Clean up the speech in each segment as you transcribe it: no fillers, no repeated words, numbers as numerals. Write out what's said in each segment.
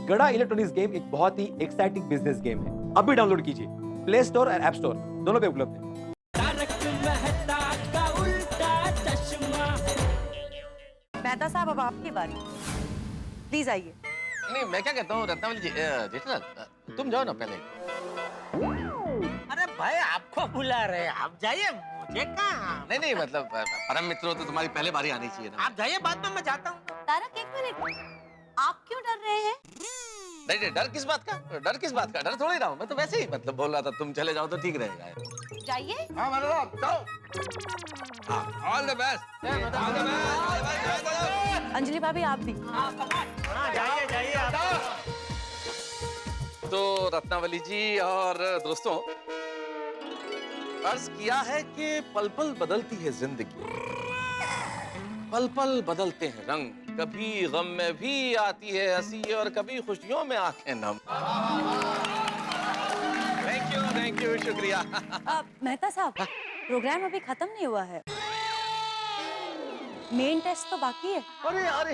गड़ा electronics game एक बहुत ही एक्साइटिंग बिजनेस गेम है। अभी डाउनलोड कीजिए, प्ले स्टोर और ऐप स्टोर दोनों पे उपलब्ध है। मेहता साहब, अब आपकी बारी, प्लीज आइए। नहीं, मैं क्या कहता हूँ रत्नावली जी, जेठालाल तुम जाओ ना पहले। अरे भाई, आपको बुला रहे हैं, आप जाइए, मुझे कहाँ। नहीं मतलब परम मित्र हो तो तुम्हारी पहले बारी आनी चाहिए ना। आप जाइए, बाद में मैं जाता हूँ। तारक, एक मिनट, आप क्यों डर रहे हैं? नहीं, डर किस बात का? डर किस बात का? डर थोड़ी रहा हूँ मैं, तो वैसे ही मतलब बोल रहा था तुम चले जाओ तो ठीक रहेगा। जाइए। हाँ मतलब जाओ। हाँ, ऑल द बेस्ट। अंजलि भाभी, आप भी। हाँ, जाइए जाइए आप। तो रत्नावली जी और दोस्तों, अर्ज किया है कि पल पल बदलती है जिंदगी, पल पल बदलते हैं रंग, कभी गम में भी आती है हंसी और कभी खुशियों में आंखें नम। थैंक यू, शुक्रिया। मेहता साहब, प्रोग्राम अभी खत्म नहीं हुआ है, मेन टेस्ट तो बाकी है। अरे अरे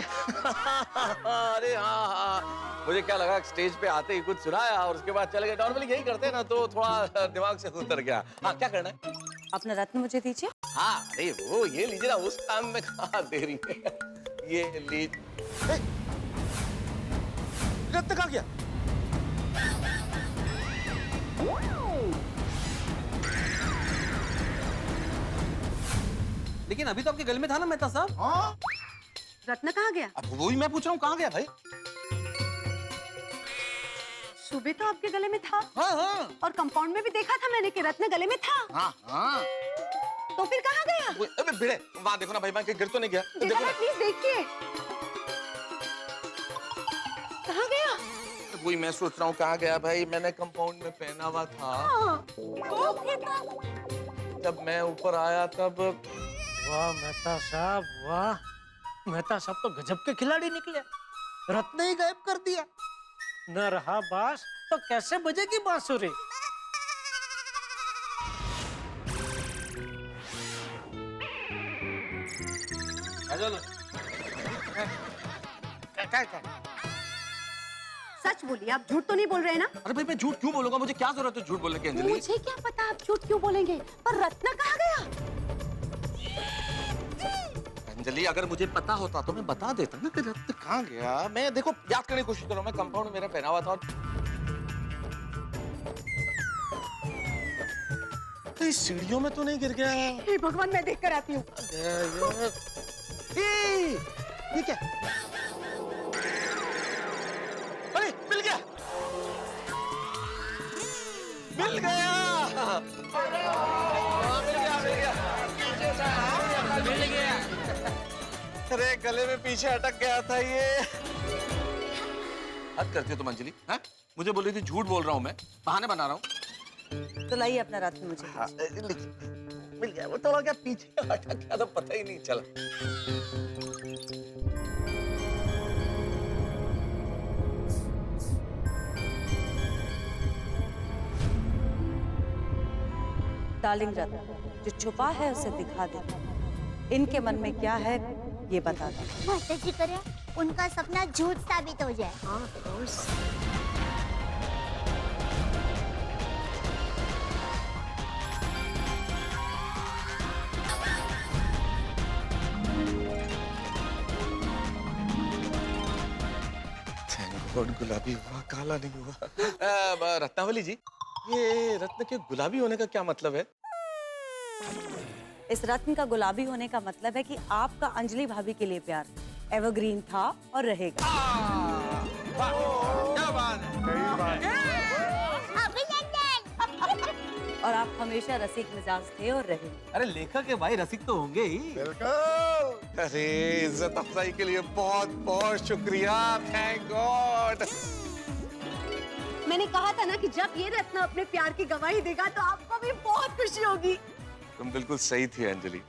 अरे हाँ, मुझे क्या लगा स्टेज पे आते ही कुछ सुनाया और उसके बाद चले गए। नॉर्मली यही करते हैं ना, तो थोड़ा दिमाग से उतर गया। हाँ, क्या करना है? अपना रत्न मुझे दीजिए। हाँ, अरे वो ये लीजिए ना, उस काम में कहाँ देरी है। ये लीजिए। रत्न कहाँ गया? लेकिन अभी तो आपके गले में था ना मेहता साहब। हाँ, रत्न कहाँ गया? अब वही मैं पूछ रहा हूँ, कहाँ गया भाई? सुबह तो आपके गले में था। हाँ हाँ और कंपाउंड में भी देखा था मैंने कि रत्न गले में था। हाँ हाँ। तो फिर कहाँ गया? अबे भिड़े, वहाँ देखो ना भाई, मैं कहीं गिर तो नहीं गया? देखो जेठालाल, ना। प्लीज देखिए, कहाँ गया? वही मैं सोच रहा हूँ, कहाँ गया भाई? मैंने कंपाउंड में पहना हुआ था। तो फिर जब मैं ऊपर आया तब वाह मेहता साहब, वाह मेहता साहब तो गजब के खिलाड़ी निकले। रत्न ही गायब कर दिया, न रहा बांस तो कैसे बजेगी बांसुरी। सच बोलिए, आप झूठ तो नहीं बोल रहे हैं ना? अरे भाई, मैं झूठ क्यों बोलूंगा? मुझे क्या जरूरत है झूठ बोलने की अंजलि? मुझे क्या पता आप झूठ क्यों बोलेंगे, पर रत्न कहाँ गया? अंजलि, अगर मुझे पता होता तो मैं बता देता ना कि रत्न कहाँ गया। मैं देखो याद करने की कोशिश कर रहा हूँ, मैं कंपाउंड में मेरा पहना हुआ था और तो इस सीढ़ियों में तो नहीं गिर गया। हे भगवान, मैं देख कर आती हूँ। ये क्या? अरे मिल गया, मिल गया, मिल गया। अरे गले में पीछे अटक गया था ये। हद करती हो तुम अंजलि, हैं? मुझे बोल रही थी झूठ बोल रहा हूँ मैं, बहाने बना रहा हूँ। तो लाइए अपना रत्न मुझे। हाँ, मिल गया। वो थोड़ा क्या पीछे अटक गया तो पता ही नहीं चला। डार्लिंग रत्न, जो छुपा है उसे दिखा दे, इनके मन में क्या है ये बता दो। माता जी करे उनका सपना झूठ साबित हो जाए। गॉड, गुलाबी हुआ, काला नहीं हुआ। रत्नावली जी, ये रत्न के गुलाबी होने का क्या मतलब है? इस रत्न का गुलाबी होने का मतलब है कि आपका अंजलि भाभी के लिए प्यार एवरग्रीन था और रहेगा। क्या बात है? अभिनंदन। और आप हमेशा रसिक मिजाज थे और रहे। अरे लेखक है भाई, रसिक तो होंगे ही। बिल्कुल। अरे इज्जत अफजाई के लिए बहुत बहुत शुक्रिया, थैंक गॉड। मैंने कहा था ना कि जब ये रत्न अपने प्यार की गवाही देगा तो आपको भी बहुत खुशी होगी। तुम बिल्कुल सही थी अंजलि।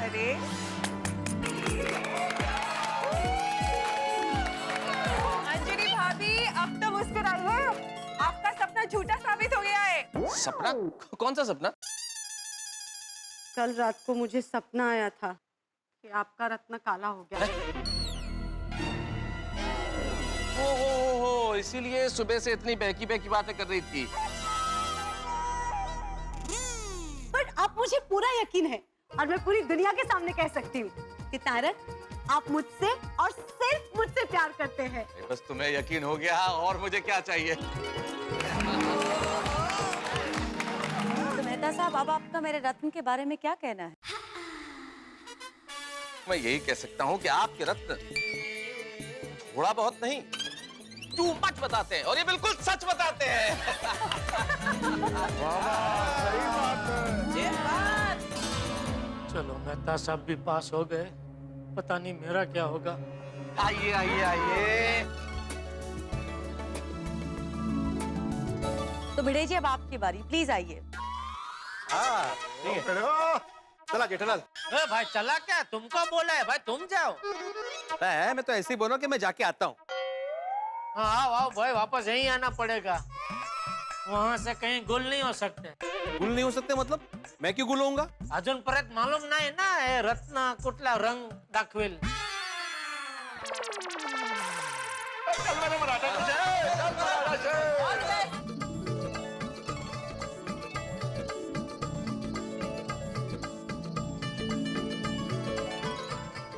अरे अंजलि भाभी, अब तो मुस्कुराइए, आपका सपना झूठा साबित सपना? कौन सा सपना? कल रात को मुझे सपना आया था कि आपका रत्न काला हो गया। हो, इसीलिए सुबह से इतनी बहकी बहकी बातें कर रही थी। बट अब मुझे पूरा यकीन है और मैं पूरी दुनिया के सामने कह सकती हूँ कि तारक, आप मुझसे और सिर्फ मुझसे प्यार करते हैं। बस तुम्हें यकीन हो गया और मुझे क्या चाहिए? तो मेहता साहब, अब आपका मेरे रत्न के बारे में क्या कहना है? मैं यही कह सकता हूँ कि आपके रत्न थोड़ा बहुत नहीं, टू मच बताते हैं और ये बिल्कुल सच बताते हैं। चलो मेहता साहब भी पास हो गए, पता नहीं मेरा क्या होगा। आइए आइए आइए। तो भिड़े जी, अब आपकी बारी, प्लीज आइए। चला जेठालाल। ए भाई चला क्या? तुमको बोला है भाई, तुम जाओ। मैं तो ऐसे ही बोला कि मैं जाके आता हूँ। हाँ आओ आओ भाई, वापस यहीं आना पड़ेगा, वहाँ से कहीं गुल नहीं हो सकते। गुल नहीं हो सकते मतलब? मैं क्यों गुल होऊंगा? अजून परत मालूम नाही ना हे रत्न कुठला रंग दाखवेल।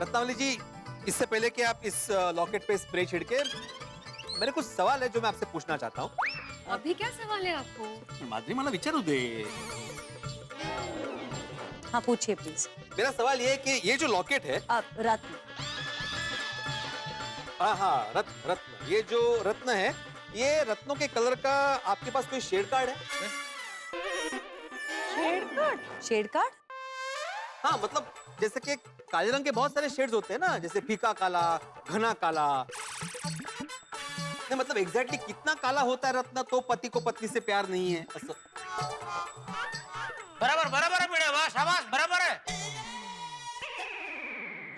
रत्नावली जी, इससे पहले कि आप इस लॉकेट पे स्प्रे छिड़के, मेरे कुछ सवाल है जो मैं आपसे पूछना चाहता हूँ। अभी क्या सवाल है आपको? माधुरी, मला विचारू दे। हाँ पूछिए प्लीज। मेरा सवाल ये है कि ये जो लॉकेट है, अब रत्न, हाँ रत्न, ये जो रत्न है, ये रत्नों के कलर का आपके पास कोई शेड कार्ड है? Shade card? हाँ मतलब जैसे कि काले रंग के बहुत सारे शेड्स होते हैं ना, जैसे फीका काला, घना काला। नहीं, मतलब एग्जैक्टली कितना काला होता है रत्न तो पति को पत्नी से प्यार नहीं है? बराबर बराबर है भिड़े, वाह शाबाश, बराबर है।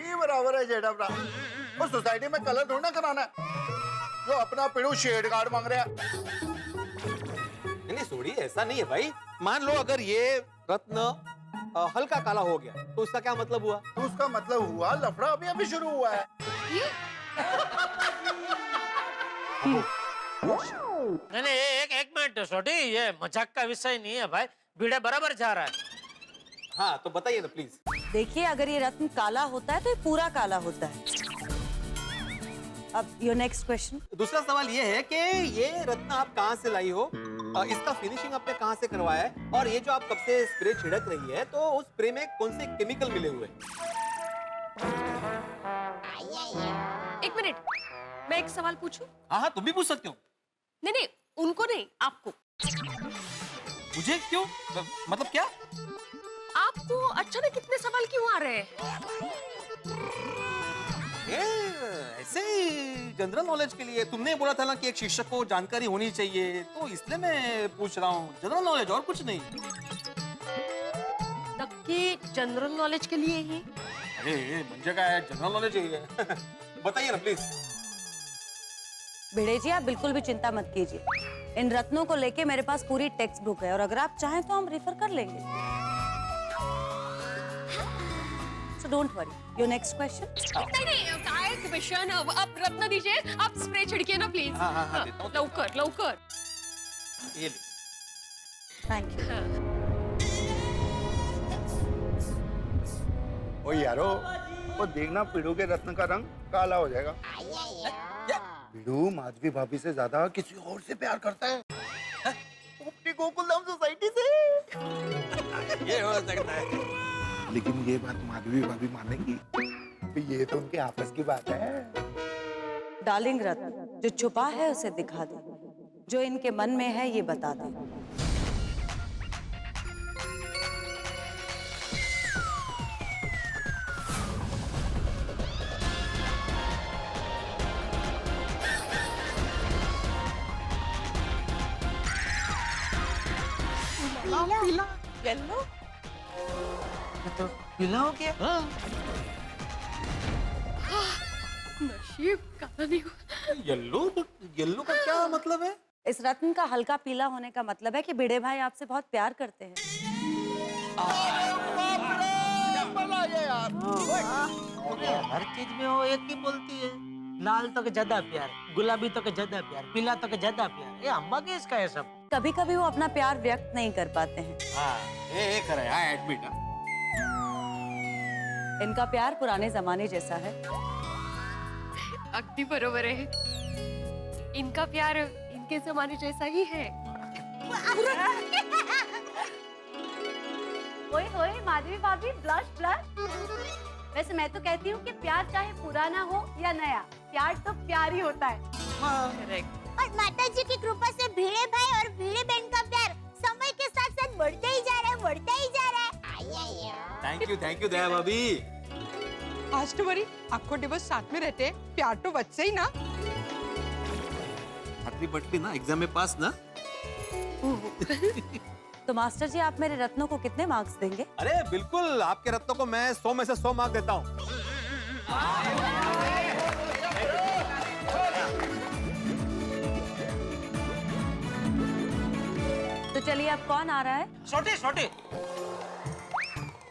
ये बराबर है जेठा भरा। वो सोसाइटी में कलर थोड़ा कराना है, जो अपना पिड़ू शेड कार्ड मांग रहा है। नहीं छोड़िए, ऐसा नहीं है भाई। मान लो अगर ये रत्न हल्का काला हो गया तो उसका क्या मतलब हुआ? तो उसका मतलब हुआ लफड़ा अभी अभी शुरू हुआ है। नहीं एक मिनट छोटी, ये मजाक का विषय नहीं है भाई, भिड़े बराबर जा रहा है। हाँ तो बताइए ना प्लीज। देखिए, अगर ये रत्न काला होता है तो ये पूरा काला होता है। अब योर नेक्स्ट क्वेश्चन। दूसरा सवाल ये है कि ये रत्न आप कहाँ से लाई हो, इसका फिनिशिंग आपने कहाँ से करवाया है, और ये जो आप कब से स्प्रे छिड़क रही है तो उस स्प्रे में कौन से केमिकल मिले हुए हैं? एक मिनट, मैं एक सवाल पूछूं? हाँ तुम भी पूछ सकते हो। नहीं, उनको नहीं, आपको। मुझे क्यों? मतलब क्या? आपको अचानक कितने सवाल क्यों आ रहे हैं? ऐसे ही जनरल नॉलेज के लिए। तुमने बोला था ना कि एक शिक्षक को जानकारी होनी चाहिए, तो इसलिए मैं पूछ रहा हूँ। जनरल नॉलेज, और कुछ नहीं। नक्की जनरल नॉलेज के लिए ही? अरे मुझे क्या है, जनरल नॉलेज ही है। बताइए ना प्लीज। भिड़े जी, आप बिल्कुल भी चिंता मत कीजिए, इन रत्नों को लेके मेरे पास पूरी टेक्स्ट बुक है, और अगर आप चाहें तो हम रेफर कर लेंगे। So don't worry. Your next question? नहीं, क्वेश्चन। आप रत्न दीजिए, आप स्प्रे छिड़किए ना प्लीज। हाँ, देता हूँ। लवकर। ये ले। Thank you. ओ यारो, वो देखना पिड़ू के रत्न का रंग काला हो जाएगा। पिड़ू माधवी भाभी से ज्यादा किसी और से प्यार करता है। अपनी गोकुलधाम सोसाइटी से। ये हो सकता है। लेकिन ये बात माधवी भाभी मानेगी? ये तो उनके आपस की बात है। डार्लिंग रत्न, जो छुपा है उसे दिखा दे, जो इनके मन में है ये बता दे। येलो? तो पीला हो गया। नशीब काला नहीं हुआ। येलो का क्या मतलब है? इस रत्न का हल्का पीला होने का मतलब है कि भिड़े भाई आपसे बहुत प्यार करते हैं। हर चीज में वो एक ही बोलती है, लाल तो के ज्यादा प्यार, गुलाबी तो के ज्यादा प्यार, पीला तो के ज्यादा प्यार। ये अम्मा के इसका है सब। कभी कभी वो अपना प्यार व्यक्त नहीं कर पाते हैं। एडमिट इनका प्यार पुराने जमाने जैसा है। अगदी बरोबर है। इनका प्यार इनके जमाने जैसा ही है। ओए ओए माधवी भाभी, ब्लश ब्लश। वैसे मैं तो कहती हूँ कि प्यार चाहे पुराना हो या नया, प्यार तो प्यार ही होता है। और माता जी की कृपा से भिड़े भाई और भिड़े बहन का प्यार समय के साथ साथ बढ़ता ही जा रहा है, बढ़ता ही जा रहा है। थैंक यू दया भाभी। आज तो बड़ी आखो दिवस साथ में रहते हैं, प्यार तो बच से ही ना। हटली पटली ना, एग्जाम में पास ना। तो मास्टर जी, आप मेरे रत्नों को कितने मार्क्स देंगे? अरे बिल्कुल, आपके रत्नों को मैं 100 में से 100 मार्क देता हूँ। तो चलिए, अब कौन आ रहा है? छोटी छोटी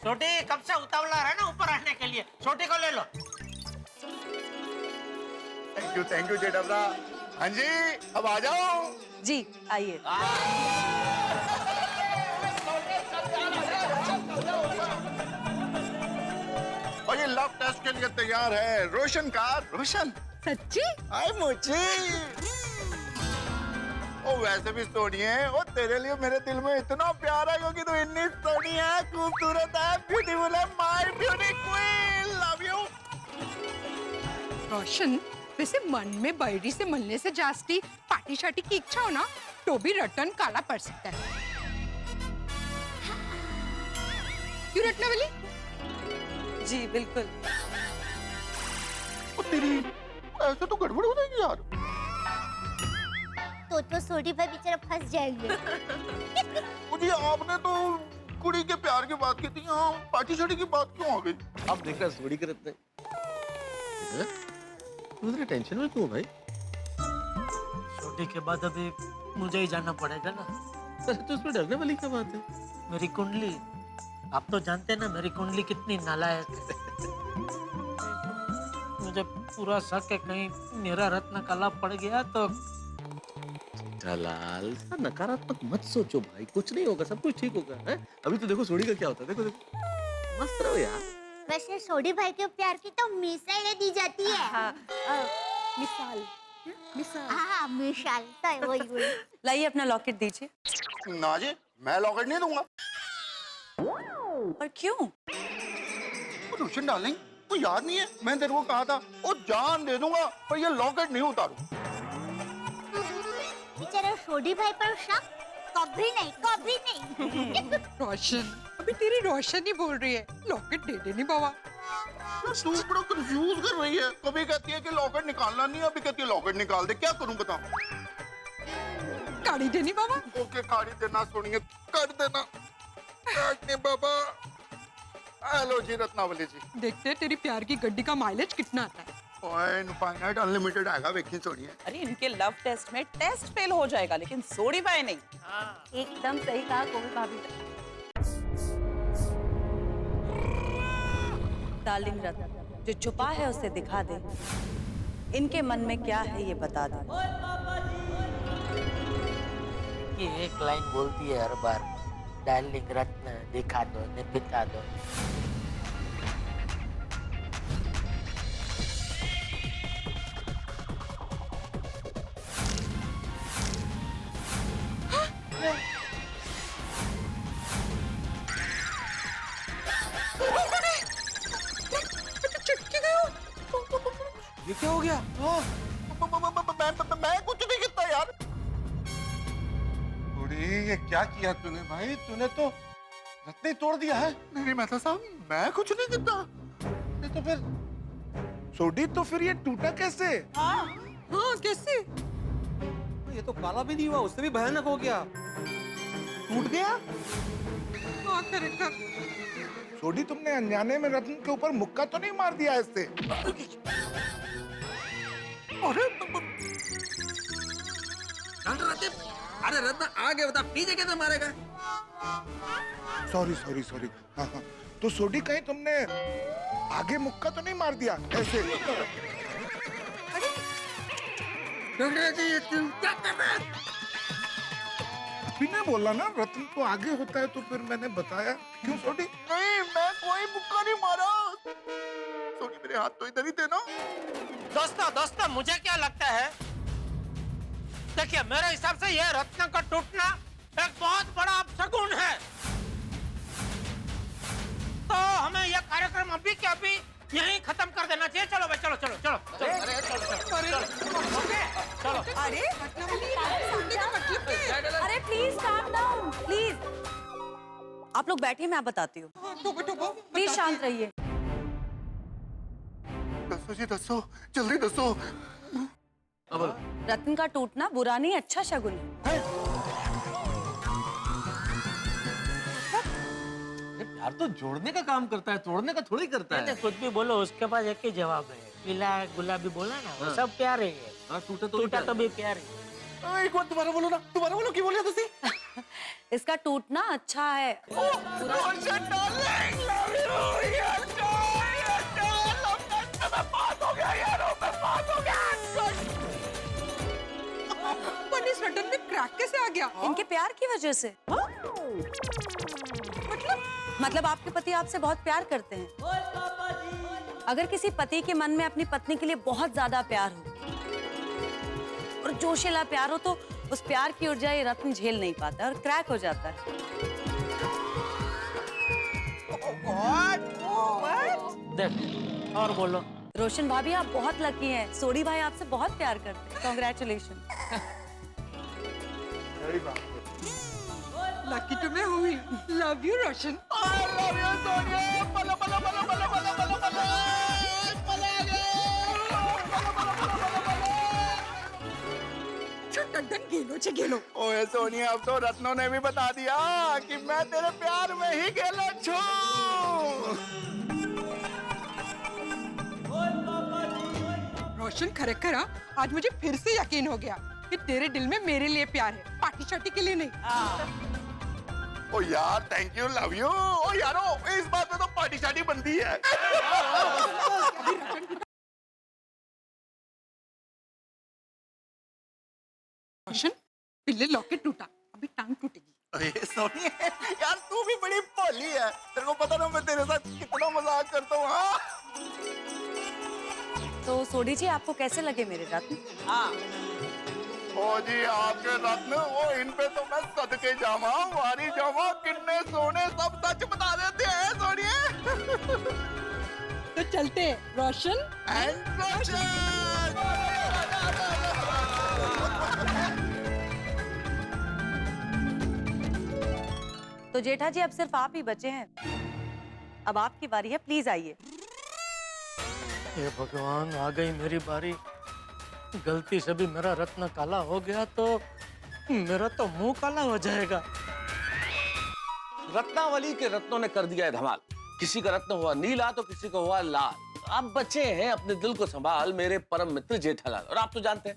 छोटी, कब से उतावला है ना ऊपर रहने के लिए, छोटी को ले लो। थैंक यू जेठा। हाँ जी, अब आ जाओ। जी आइए। और ये लव टेस्ट के लिए तैयार है रोशन का रोशन। सच्ची? आई मुझे ओ वैसे भी सोनी है, और तेरे लिए मेरे दिल में इतना प्यार है क्योंकि तू इतनी सोनी है, खूबसूरत है, ब्यूटीफुल है, my beauty queen, love you. Roshan, वैसे मन में बैरी से मिलने से जास्ती पार्टी शार्टी की इच्छा हो ना, तो भी रतन काला पड़ सकता है। क्यों रत्नावली? जी बिल्कुल। ओ तेरी, ऐसे तो गड़बड़ हो जाएगी यार। तो सोडी भाई बेचारा फंस जाएंगे। मुझे आपने तो कुड़ी के प्यार की बात की थी, यहाँ पार्टी शार्टी की बात क्यों आ गई? अब देख रहा सोडी के रत्न। तू इतनी टेंशन में क्यों भाई? छोटी के बाद अभी मुझे ही जाना पड़ेगा ना। अरे तो उसमें डरने वाली क्या बात है? मेरी कुंडली, आप तो जानते हैं ना मेरी कुंडली कितनी नालायक है। मुझे पूरा शक है कहीं मेरा रत्न काला पड़ गया तो। जलाल, नकारात्मक मत सोचो भाई, कुछ नहीं होगा, सब कुछ ठीक होगा। है? अभी तो देखो सोडी का क्या होता है, देखो देखो, मस्त रहो यार। वैसे सोडी भाई के प्यार की तो मिसाइलें दी जाती है। मिसाल। हाँ मिसाल, तो वही। लाइए अपना लॉकेट दीजिए। ना जी, मैं लॉकेट नहीं दूंगा। पर क्यों? रोशन डार्लिंग, वो याद नहीं है मैंने तेरे को कहा था, वो जान दे दूंगा पर ये लॉकेट नहीं उतारू। बेचारा सोडी भाई पर शक कभी नहीं, कभी नहीं। रोशन, अभी तेरी रोशन ही बोल रही है, लॉकेट दे देनी बाबा। तू बड़ा कंफ्यूज कर रही है, कभी कहती है कि लॉकेट निकालना नहीं, अभी कहती है लॉकेट निकाल दे। क्या करूं बता? गाड़ी देनी बाबा। ओके, गाड़ी देना, सुनिए, कर देना। नहीं बाबा। हेलो जी रत्नावली जी। देखते हैं तेरी प्यार की गड्डी का माइलेज कितना आता है। इनफाइनाइट अनलिमिटेड आएगा, वेखी सोनिए। अरे इनके लव टेस्ट में टेस्ट फेल हो जाएगा, लेकिन सोडी भाई नहीं। एकदम सही कहा कोमल भाभी। डार्लिंग रत्न, जो छुपा है उसे दिखा दे। इनके मन में क्या है ये बता दे। ये एक लाइन बोलती है हर बार, डार्लिंग रत्न दिखा दो, दिखा दो। ये क्या हो गया? मैं कुछ नहीं किया यार। ये क्या किया तूने भाई? तूने तो रत्न ही तोड़ दिया है। नहीं मेहता साहब, मैं कुछ नहीं किया। ये तो फिर सोडी, तो फिर ये टूटा कैसे? हाँ कैसे? ये तो काला भी नहीं हुआ, उससे भी भयानक हो गया, टूट गया। हाँ करेक्ट। सोडी, तुमने अनजाने में रत्न के ऊपर मुक्का तो नहीं मार दिया इससे? अरे डॉक्टर रतिन, अरे रत्न आगे बता, पीछे कैसे मारेगा? Sorry sorry sorry. हाँ हाँ, तो सोडी कहीं तुमने आगे मुक्का तो नहीं मार दिया ऐसे? डॉक्टर जी तुम क्या कर रहे हैं? अभी ने बोला ना रत्न तो आगे होता है, तो फिर मैंने बताया। क्यों सोडी? नहीं, मैं कोई मुक्का नहीं मारा। सोडी मेरे हाथ तो इधर ही थे ना। दोस्तों मुझे क्या लगता है, देखिए मेरे हिसाब से ये रत्न का टूटना एक बहुत बड़ा अपशगुन है। तो हमें यह कार्यक्रम अभी के अभी यहीं खत्म कर देना चाहिए। चलो भाई, चलो चलो चलो चलो चलो। अरे अरे प्लीज काम डाउन प्लीज। आप लोग बैठिए, मैं बताती हूँ। प्लीज शांत रहिए। दसो जी दसो, जल्दी दसो। रत्न का टूटना बुरा नहीं, अच्छा शगुन है। प्यार तो जोड़ने का काम करता है, तोड़ने का थोड़ी करता है। कुछ भी बोलो, उसके पास एक ही जवाब है। पीला गुलाबी बोला ना, वो सब प्यार है। टूटा तो भी प्यार है। एक बार दोबारा बोलो ना, दोबारा बोलो। क्यों बोले तुसी? इसका टूटना अच्छा है। रटन में क्रैक कैसे आ गया? इनके प्यार की वजह से। मतलब आपके पति आपसे बहुत प्यार करते हैं। अगर किसी पति के मन में अपनी पत्नी के लिए बहुत ज्यादा प्यार हो और जोशीला प्यार हो, तो उस प्यार की ऊर्जा ये रत्न झेल नहीं पाता और क्रैक हो जाता है। देख और बोलो। रोशन भाभी, आप बहुत लकी हैं। सोडी भाई आपसे बहुत प्यार करते हैं। कांग्रेचुलेशन। लकी तो मैं हुई। लव यू रोशन। गेलो छे गेलो। ओए सोनिया, अब तो रत्नों ने भी बता दिया कि मैं तेरे प्यार में ही गेलो छू। रोशन खरेखर आज मुझे फिर से यकीन हो गया कि तेरे दिल में मेरे लिए प्यार है, पार्टी शार्टी के लिए नहीं। ओ यार, थैंक यू, लव यू। ओ यारो, इस बात में तो पार्टी शार्टी बनती है। रोशन, पिल्ले लॉकेट टूटा, अभी टांग टूटेगी। अरे सोनिया, यार तू भी बड़ी भोली है। तेरे को पता ना मैं तेरे साथ कितना मजाक करता हूँ। हाँ? तो सोडी जी, आपको कैसे लगे मेरे रत्न? ओ जी, आपके रत्न, वो इन पे तो मैं सदके जावा, वारी जावा, किन्ने सोने सब सच बता देते हैं सोनिए। तो चलते रोशन एंड रोशन। तो जेठा जी, अब सिर्फ आप ही बचे हैं। अब आपकी बारी है, प्लीज आइए। हे भगवान, आ गई मेरी बारी। गलती से भी मेरा रत्न काला हो गया तो मेरा तो मुंह काला हो जाएगा। रत्नावली के रत्नों ने कर दिया है धमाल। किसी का रत्न हुआ नीला तो किसी का हुआ लाल। अब बचे हैं अपने दिल को संभाल मेरे परम मित्र जेठालाल। और आप तो जानते हैं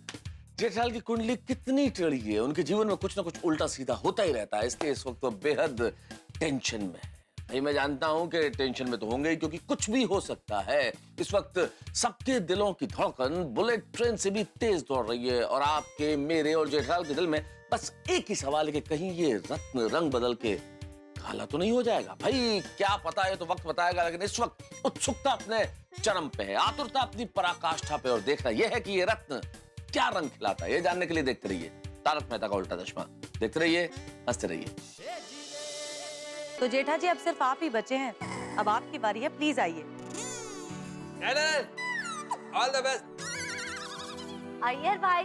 जेठालाल की कुंडली कितनी टेढ़ी है। उनके जीवन में कुछ ना कुछ उल्टा सीधा होता ही रहता है, इसलिए इस वक्त वो बेहद टेंशन में है। भाई मैं जानता हूं कि टेंशन में तो होंगे ही, क्योंकि कुछ भी हो सकता है। इस वक्त सबके दिलों की धड़कन बुलेट ट्रेन से भी तेज दौड़ रही है। और आपके, मेरे और जेठालाल के दिल में बस एक ही सवाल है कि कहीं ये रत्न रंग बदल के काला तो नहीं हो जाएगा। भाई क्या पता है, तो वक्त बताएगा। लेकिन इस वक्त उत्सुकता अपने चरम पे है, आतुरता अपनी पराकाष्ठा पे। और देखना यह है कि ये रत्न क्या रंग खिलाता है। ये जानने के लिए देखते रहिए तारक मेहता का उल्टा चश्मा। देखते रहिए, हंसते रहिए। तो जेठा जी, अब सिर्फ आप ही बचे हैं। अब आपकी बारी है, प्लीज आइए। All the best. अय्यर भाई,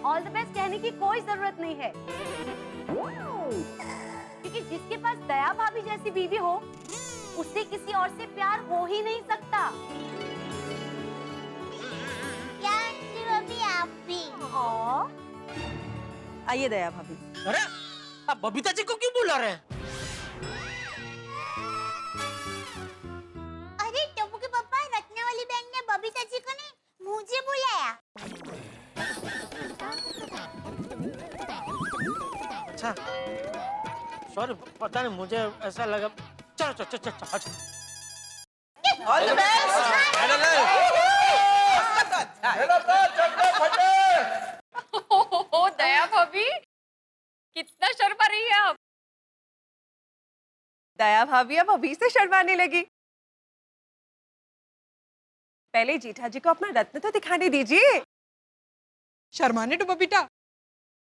ऑल द बेस्ट कहने की कोई जरूरत नहीं है, क्योंकि जिसके पास दया भाभी जैसी बीवी हो, उससे किसी और से प्यार हो ही नहीं सकता। क्या आंटी भाभी, आप भी? आइए दया भाभी। अरे आप बबीता जी को क्यों बुला रहे हैं? अरे टप्पू के पापा, रत्नावली बहन ने बबीता जी को नहीं, मुझे बुलाया। अच्छा सॉरी पता नहीं मुझे ऐसा लगा चलो चलो चलो चलो चलो ऑल द ओ दया भाभी कितना शर्मा रही है आप। दया भाभी अब अभी से शर्माने लगी। पहले जेठा जी को अपना रत्न तो दिखाने दीजिए। શરમાને ડૂબો બેટા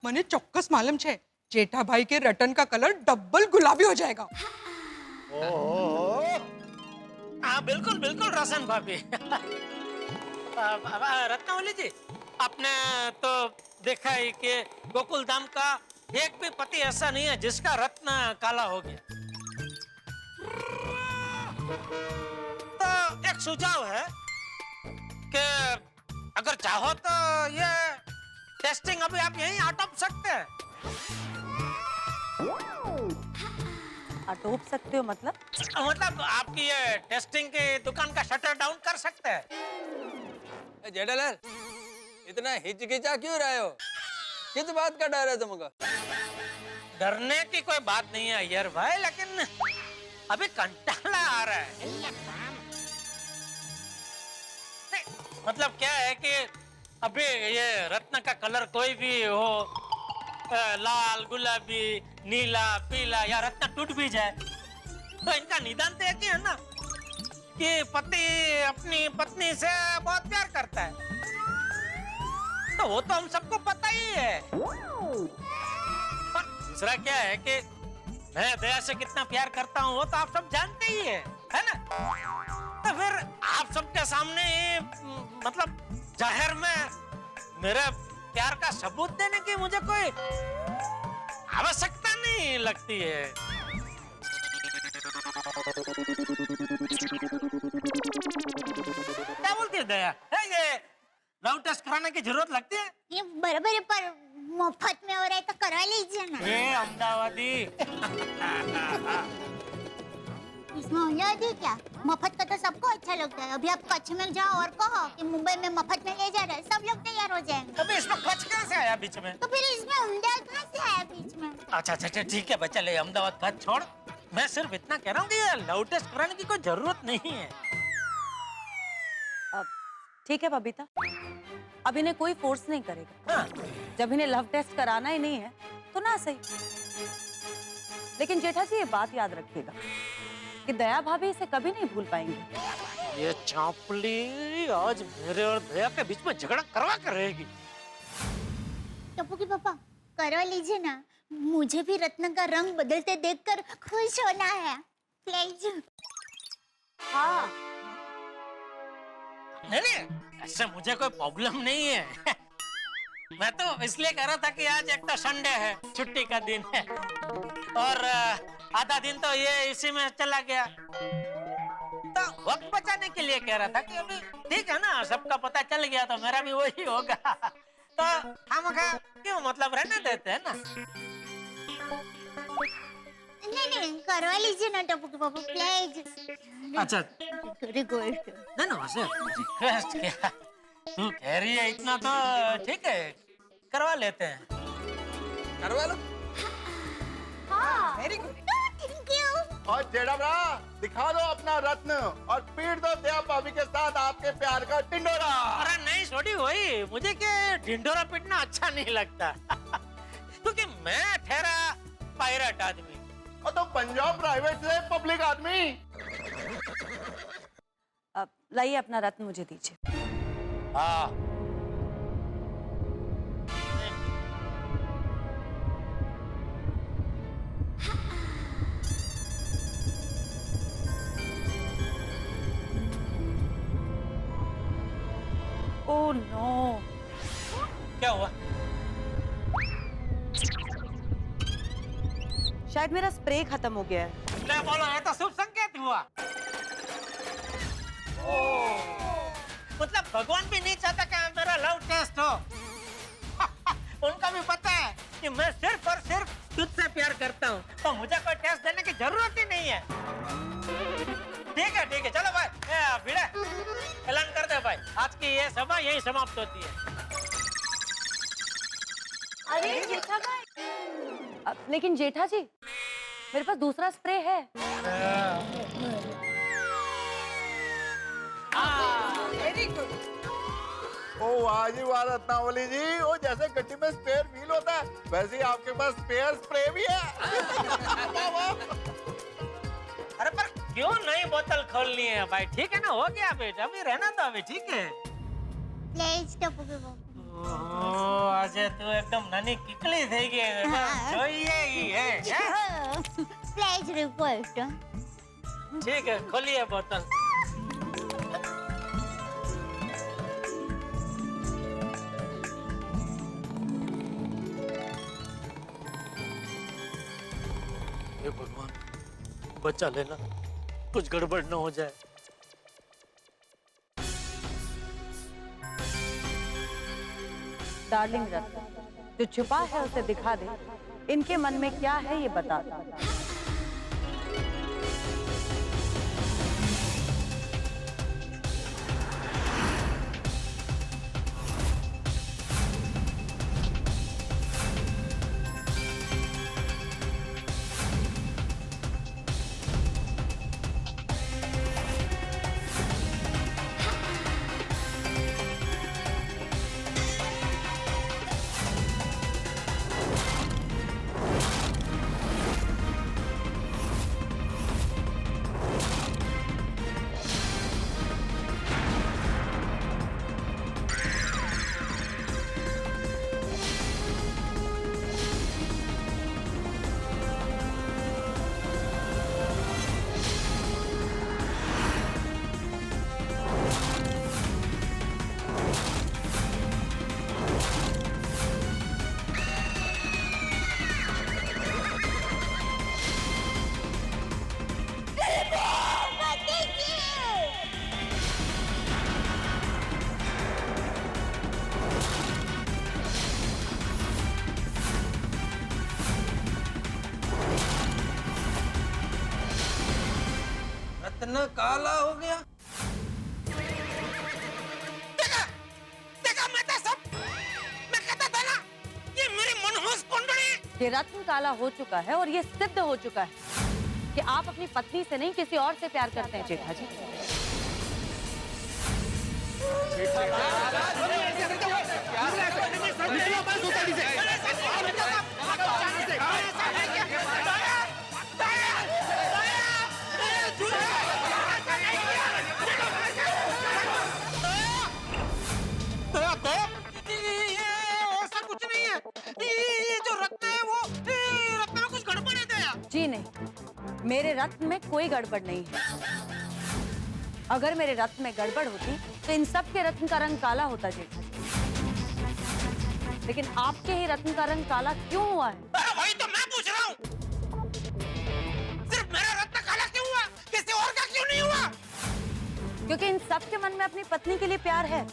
મને ચોક્કસ માલુમ છે જેઠાભાઈ के रतन का कलर डबल गुलाबी हो जाएगा। हाँ बिल्कुल बिल्कुल रोशन भाभी रत्नावली जी आपने तो देखा ही कि गोकुल धाम का एक भी पति ऐसा नहीं है जिसका रत्न काला हो गया। तो एक सुझाव है कि अगर चाहो तो ये टेस्टिंग अभी आप यहीं आटोप सकते हैं। अटोप सकते हो मतलब? मतलब आपकी ये टेस्टिंग की दुकान का शटर डाउन कर सकते हैं। जेठालाल इतना हिचकिचा क्यों रहे हो? किस बात का डर है तुमको? डरने की कोई बात नहीं है यार भाई, लेकिन अभी कंटाला आ रहा है। नहीं, मतलब क्या है कि अभी ये रत्न का कलर कोई भी हो, लाल गुलाबी नीला पीला या रत्न टूट भी जाए तो इनका निदान तो एक ही है ना कि पति अपनी पत्नी से बहुत प्यार करता है। तो वो तो हम सबको पता ही है। पर दूसरा क्या है कि मैं दया से कितना प्यार करता हूँ वो तो आप सब जानते ही है ना। तो फिर आप सबके सामने मतलब जाहिर में मेरे प्यार का सबूत देने की मुझे कोई आवश्यकता नहीं लगती है। क्या बोलती है दया? है ये लव टेस्ट कराने की जरूरत लगती है? ये बराबर है पर मुफ्त में हो रहा है तो करवा लीजिए ना। ये अहमदाबादी इसमें अहमदाबादी क्या? मुफ्त का तो सबको अच्छा लगता है। अभी आप कच्छ में जाओ और कहो कि मुंबई में मुफ्त में ले जा रहे हैं, सब लोग तैयार हो जाएंगे। अबे इसमें कच्छ कहाँ से आया बीच में? तो फिर इसमें अहमदाबाद कहाँ से आया बीच में? अच्छा अच्छा ठीक है बच्चा, ले अहमदाबाद कच्छ छोड़। मैं सिर्फ इतना कह रहा हूँ कि ये लव टेस्ट कराने की कोई जरूरत नहीं है। ठीक है बबीता, अब इन्हें कोई फोर्स नहीं करेगा। हाँ। जब इन्हें लव टेस्ट कराना ही नहीं है तो ना सही। लेकिन जेठा जी ये बात याद रखिएगा कि दया भाभी इसे कभी नहीं भूल पाएंगे। ये चांपली आज मेरे और दया के बीच में झगड़ा करवा कर रहेगी। टप्पू के पापा करवा लीजिए ना, मुझे भी रत्न का रंग बदलते देखकर खुश होना है प्लीज। हाँ नहीं ऐसे मुझे कोई प्रॉब्लम नहीं है। मैं तो इसलिए कह रहा था कि आज एक तो संडे है, छुट्टी का दिन है और आधा दिन तो ये इसी में चला गया। तो वक्त बचाने के लिए कह रहा था कि अभी ठीक है ना, सबका पता चल गया तो मेरा भी वही होगा। तो हम क्यों मतलब रहने देते हैं ना। नहीं करवा लीजिए ना टप्पू के पापा प्लीज। अच्छा रिक्वेस्ट ना वैसे रिक्वेस्ट क्या, तू कह रही है इतना तो ठीक है, करवा लेते हैं। करवा लो। Very good thank you. और जेड़ा ब्रा दिखा दो अपना रत्न और पीट दो दया भाभी के साथ आपके प्यार का टिंडोरा। अरे नहीं छोड़ी वही, मुझे क्या ढिंडोरा पीटना अच्छा नहीं लगता क्योंकि मैं ठहरा पायलट आदमी और तो पंजाब प्राइवेट से पब्लिक आदमी। अब लाइए अपना रत्न मुझे दीजिए। हाँ ओह नो, क्या हुआ? शायद मेरा स्प्रे खत्म हो गया है। ले बोलो, ये तो शुभ संकेत हुआ। मतलब भगवान भी नहीं चाहता कि मेरा लव टेस्ट हो। उनका भी पता है कि मैं सिर्फ और सिर्फ तुझसे प्यार करता हूँ, तो मुझे कोई टेस्ट देने की जरूरत ही नहीं है। ठीक है चलो भाई, भिड़े ऐलान कर दे भाई, आज की ये सभा यही समाप्त होती है। अरे जेठा भाई, लेकिन जेठा जी, मेरे पास दूसरा स्प्रे है। Very good. ओ वाह जी वाह रत्नावली जी, वो जैसे गड्डी में स्पेयर व्हील होता है वैसे ही आपके पास स्पेयर स्प्रे भी है। अरे पर क्यों नई बोतल खोलनी है भाई? ठीक है ना, हो गया बेटा, अभी रहना तो अभी ठीक है। પ્લેજ ટપુ કે બાપુ ઓહ, આજે તું એકદમ નાની કીકલી થઈ ગઈ છે ને? જોઈએ ઈ હે, હે? પ્લેજ રિક્વેસ્ટ ठीक है, खोलिए बोतल। हे भगवान, बचा लेना, कुछ गड़बड़ न हो जाए। डार्लिंग रत्न, जो छुपा है उसे दिखा दे। इनके मन में क्या है ये बता दो। रत्न काला हो गया। देखा, देखा मैं तो सब, मैं कहता था ना, ये मेरी मनहूस कुंडली। ये रत्न काला हो चुका है और ये सिद्ध हो चुका है कि आप अपनी पत्नी से नहीं किसी और से प्यार करते हैं जेठा जी। ऐसा कुछ नहीं है, ये जो रत्न है वो रत्न में कुछ गड़बड़ है दया। जी नहीं, मेरे रत्न में कोई गड़बड़ नहीं है। अगर मेरे रत्न में गड़बड़ होती तो इन सब के रत्न का रंग काला होता जेठा जी। लेकिन आपके ही रत्न का रंग काला क्यों हुआ है? वही तो मैं पूछ रहा हूँ, सिर्फ मेरा रत्न काला क्यों हुआ, किसी और का क्यों नहीं हुआ? क्योंकि इन सब के मन में अपनी पत्नी के लिए प्यार है,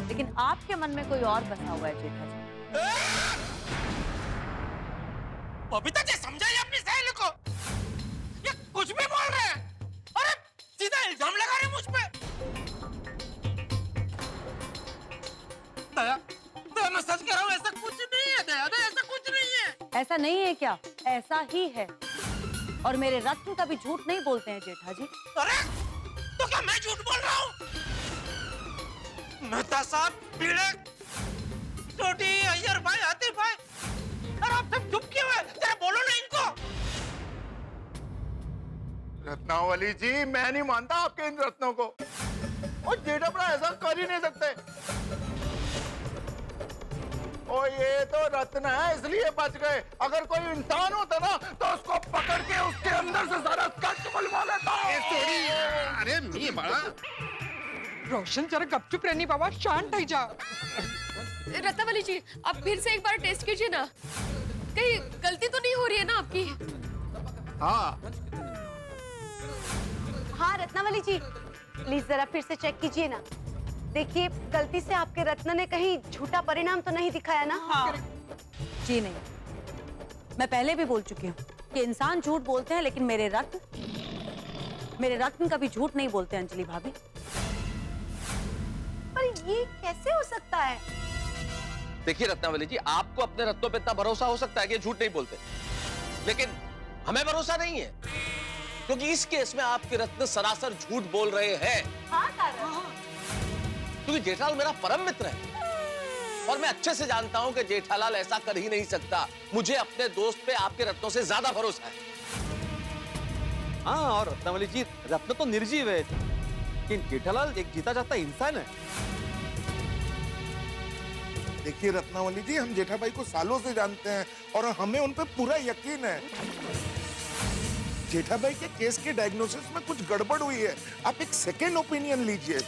लेकिन आपके मन में कोई और बसा हुआ है जेठा जी। बबीता जी समझाइए अपनी सहेली को, ये कुछ भी बोल रहे हैं। अरे सीधा इल्जाम लगा रहे मुझ पे। दया, दया मैं सच कह रहा हूँ, ऐसा कुछ नहीं है दया, दया ऐसा कुछ नहीं है। ऐसा नहीं है क्या? ऐसा ही है। और मेरे रत्न कभी झूठ नहीं बोलते हैं जेठा जी। अरे तो क्या मैं झूठ बोल रहा हूँ? मेहता साहब, पीड़े, छोटी, अय्यर भाई, आतिफ भाई, अरे आप सब चुप क्यों हैं? जरा बोलो ना इनको। रत्नावली जी, मैं नहीं मानता आपके इन रत्नों को। और जेठा बड़ा ऐसा कर ही नहीं सकते। ओ ये तो रत्न है इसलिए बच गए। अगर कोई इंसान होता ना तो उसको पकड़ के उसके अंदर से सारा कष्ट बुलवा लेता। अरे मी बाळा, रोशन जरा गपचुप रहनी बाबा, शांत हो जा। रत्नावली जी, आप फिर से एक बार टेस्ट कीजिए ना, कहीं गलती तो नहीं हो रही है ना आपकी? हाँ हाँ रत्नावली जी, प्लीज जरा फिर से चेक कीजिए ना। देखिए गलती से आपके रत्न ने कहीं झूठा परिणाम तो नहीं दिखाया ना? हाँ। जी नहीं, मैं पहले भी बोल चुकी हूँ कि इंसान झूठ बोलते हैं, लेकिन मेरे रत्न कभी झूठ नहीं बोलते अंजलि भाभी। पर ये कैसे हो सकता है? देखिए रत्नावली जी, आपको अपने रत्नों पे इतना भरोसा हो सकता है कि झूठ नहीं बोलते, लेकिन हमें भरोसा नहीं है, क्योंकि इस केस में आपके रत्न सरासर झूठ बोल रहे हैं। क्योंकि जेठालाल मेरा परम मित्र है और मैं अच्छे से जानता हूं कि जेठालाल ऐसा कर ही नहीं सकता। मुझे अपने दोस्त पे आपके रत्नों से ज्यादा भरोसा है। हाँ, और रत्नावली जी, रत्न तो निर्जीव है, लेकिन जेठालाल एक जीता जागता इंसान है। देखिए रत्नावली जी, हम जेठा भाई को सालों से जानते हैं और हमें उन पे पूरा यकीन है। जेठा भाई के केस के डायग्नोसिस में कुछ गड़बड़ हुई है, आप एक सेकेंड ओपिनियन लीजिए।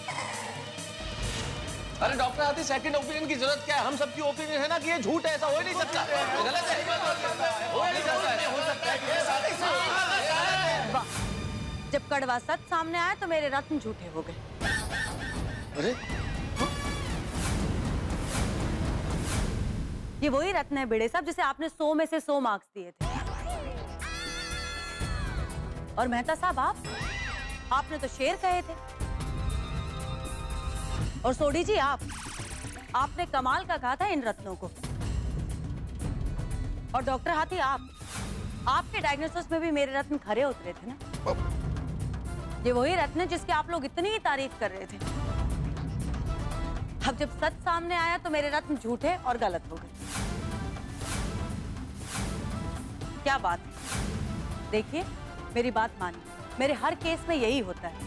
अरे डॉक्टर हाथी, सेकंड ओपिनियन की जरूरत क्या है? हम सबकी ओपिनियन है ना कि ये झूठ है, ऐसा हो ही नहीं सकता। गलत है, हो ही नहीं सकता। जब कड़वा सच सामने आया तो मेरे रत्न झूठे हो गए। अरे ये वही रत्न है भिड़े साहब जिसे आपने 100 में से 100 मार्क्स दिए थे। और मेहता साहब, आपने तो शेर कहे थे। और सोडी जी, आपने कमाल का कहा था इन रत्नों को। और डॉक्टर हाथी, आपके डायग्नोसिस में भी मेरे रत्न खरे उतरे थे ना। ये वही रत्न है जिसकी आप लोग इतनी तारीफ कर रहे थे। अब जब सच सामने आया तो मेरे रत्न झूठे और गलत हो गए। क्या बात है? देखिए, मेरी बात मानिए, मेरे हर केस में यही होता है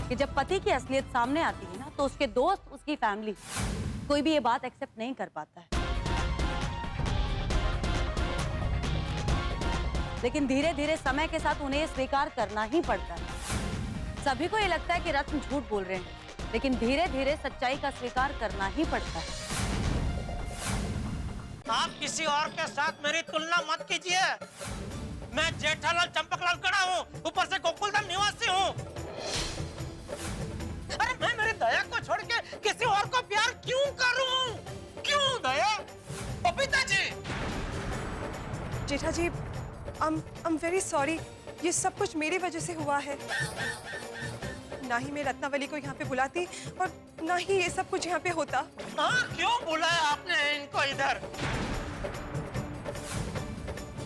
कि जब पति की असलियत सामने आती है ना, तो उसके दोस्त, उसकी फैमिली, कोई भी ये बात एक्सेप्ट नहीं कर पाता है। लेकिन धीरे धीरे समय के साथ उन्हें स्वीकार करना ही पड़ता है। सभी को ये लगता है कि रत्न झूठ बोल रहे हैं, लेकिन धीरे धीरे सच्चाई का स्वीकार करना ही पड़ता है। आप किसी और के साथ मेरी तुलना मत कीजिए। मैं जेठालाल चंपकलाल गढ़ा हूँ, ऊपर से गोकुलधाम निवासी हूँ। अरे मैं मेरी दया को छोड़ के किसी और को प्यार क्यों करूं? क्यों दया? बबीता जी! जेठा जी, I'm very sorry। ये सब कुछ मेरी वजह से हुआ है। ना ही मैं रत्नावली को यहाँ पे बुलाती और ना ही ये सब कुछ यहाँ पे होता। हाँ, क्यों बुलाया आपने इनको इधर?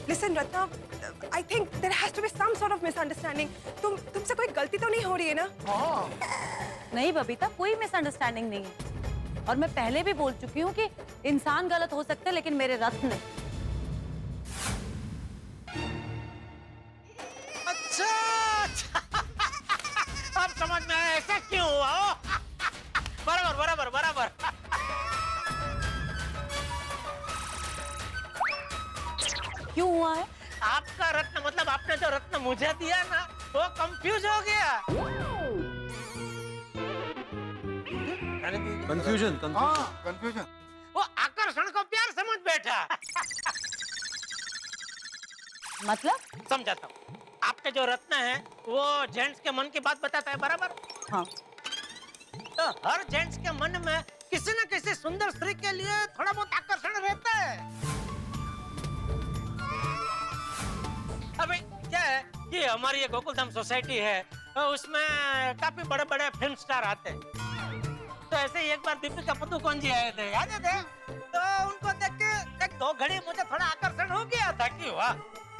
Listen, Ratna, I think there has to be some sort of misunderstanding। तुमसे कोई गलती तो नहीं हो रही है ना? नहीं बबीता, कोई मिसअंडरस्टैंडिंग नहीं है। और मैं पहले भी बोल चुकी हूँ कि इंसान गलत हो सकते हैं, लेकिन मेरे रत्न नहीं। अच्छा, अब समझ में आया ऐसा क्यों हुआ हो? बराबर। क्यों हुआ है? आपका रत्न मतलब आपने जो रत्न मुझे दिया ना, वो कंफ्यूज हो गया। कंफ्यूजन। कंफ्यूजन। वो आकर्षण को प्यार समझ बैठा। मतलब? समझाता हूँ। आपके जो रत्न है वो जेंट्स के मन की बात बताता है, बराबर? हाँ। तो हर जेंट्स के मन में किसी न किसी सुंदर स्त्री के लिए थोड़ा बहुत आकर्षण रहता है। अभी क्या है कि हमारी ये गोकुलधाम सोसाइटी है, तो उसमें काफी बड़े-बड़े फिल्म स्टार आते हैं। तो ऐसे ही एक बार दीपिका पादुकोण जी आए थे, याद है? तो उनको देख के एक दो घड़ी मुझे थोड़ा आकर्षण हो गया था कि वाह,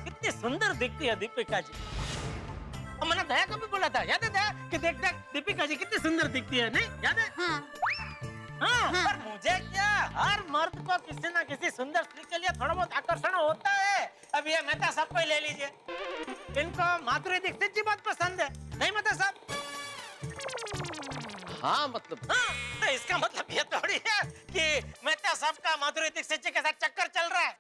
कितनी सुंदर दिखती है दीपिका जी। और मैंने दया को भी बोला था, याद है दया, कि देख दीपिका जी कितनी सुंदर दिखती है, नहीं? याद है? हाँ, पर मुझे क्या, हर मर्द को किसी न किसी सुंदर स्त्री के लिए थोड़ा बहुत आकर्षण होता है। अब ये मेहता साहब को ही ले लीजिए, इनको माधुरी दीक्षित जी बहुत पसंद है, नहीं मेहता साहब? हाँ, मतलब तो इसका मतलब ये थोड़ी है कि मेहता साहब का माधुरी दीक्षित जी के साथ चक्कर चल रहा है।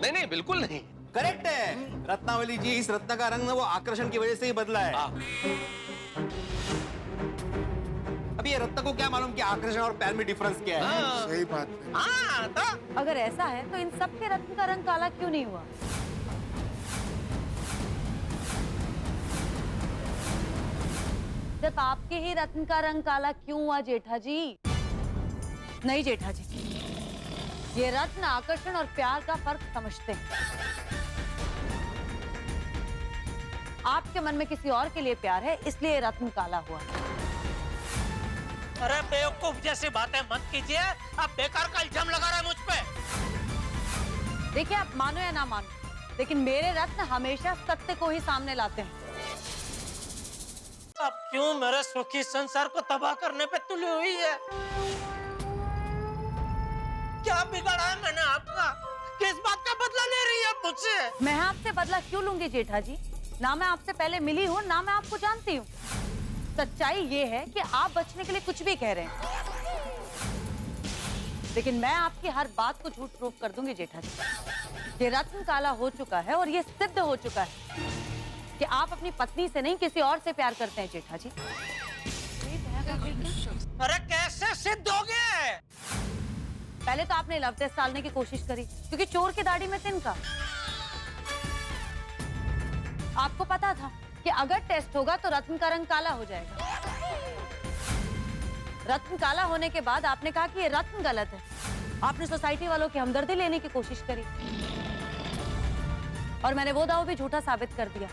नहीं, बिल्कुल नहीं। करेक्ट है रत्नावली जी, इस रत्न का रंग वो आकर्षण की वजह से ही बदला है। अभी ये रत्न को क्या मालूम कि आकर्षण और प्यार में डिफरेंस क्या है? सही बात है। हाँ, तो अगर ऐसा है तो इन सब के रत्न का रंग काला क्यों नहीं हुआ? सिर्फ आपके ही रत्न का रंग काला क्यों हुआ जेठा जी? नहीं जेठा जी, ये रत्न आकर्षण और प्यार का फर्क समझते हैं। आपके मन में किसी और के लिए प्यार है, इसलिए ये रत्न काला हुआ। अरे बेवकूफ जैसी बातें मत कीजिए, आप बेकार का इल्जाम लगा रहे हैं मुझ पे। देखिए, आप मानो या ना मानो, लेकिन मेरे रत्न हमेशा सत्य को ही सामने लाते हैं। अब क्यों मेरे सुखी संसार को तबाह करने पे तुली हुई है? क्या बिगाड़ा है मैंने आपका? किस बात का बदला ले रही है मुझसे? मैं आपसे बदला क्यों लूंगी जेठा जी? ना मैं आपसे पहले मिली हूँ, ना मैं आपको जानती हूँ। सच्चाई ये है कि आप बचने के लिए कुछ भी कह रहे हैं, लेकिन मैं आपकी हर बात को झूठ प्रूफ कर दूंगी जेठा जी। ये रत्न काला हो चुका है और ये सिद्ध हो चुका है कि आप अपनी पत्नी से नहीं किसी और से प्यार करते हैं जेठा जी। अरे कैसे सिद्ध हो गया है? पहले तो आपने लव टेस्ट डालने की कोशिश करी, क्योंकि चोर की दाढ़ी में तिनका। आपको पता था कि अगर टेस्ट होगा तो रत्न का रंग काला हो जाएगा। रत्न काला होने के बाद आपने कहा कि ये रत्न गलत है। आपने सोसाइटी वालों की हमदर्दी लेने की कोशिश करी और मैंने वो दाव भी झूठा साबित कर दिया,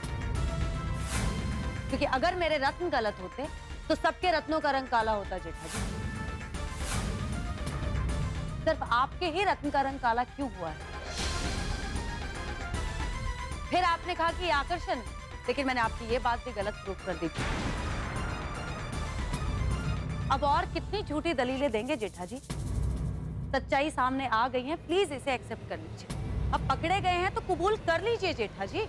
क्योंकि अगर मेरे रत्न गलत होते तो सबके रत्नों का रंग काला होता जेठा जी। सिर्फ आपके ही रत्न का रंग काला क्यों हुआ है? फिर आपने कहा कि ये आकर्षण है, लेकिन मैंने आपकी ये बात भी गलत प्रूफ कर दी थी। अब और कितनी झूठी दलीलें देंगे जेठा जी? सच्चाई सामने आ गई है, प्लीज इसे एक्सेप्ट कर लीजिए। अब पकड़े गए हैं तो कबूल कर लीजिए जेठा जी।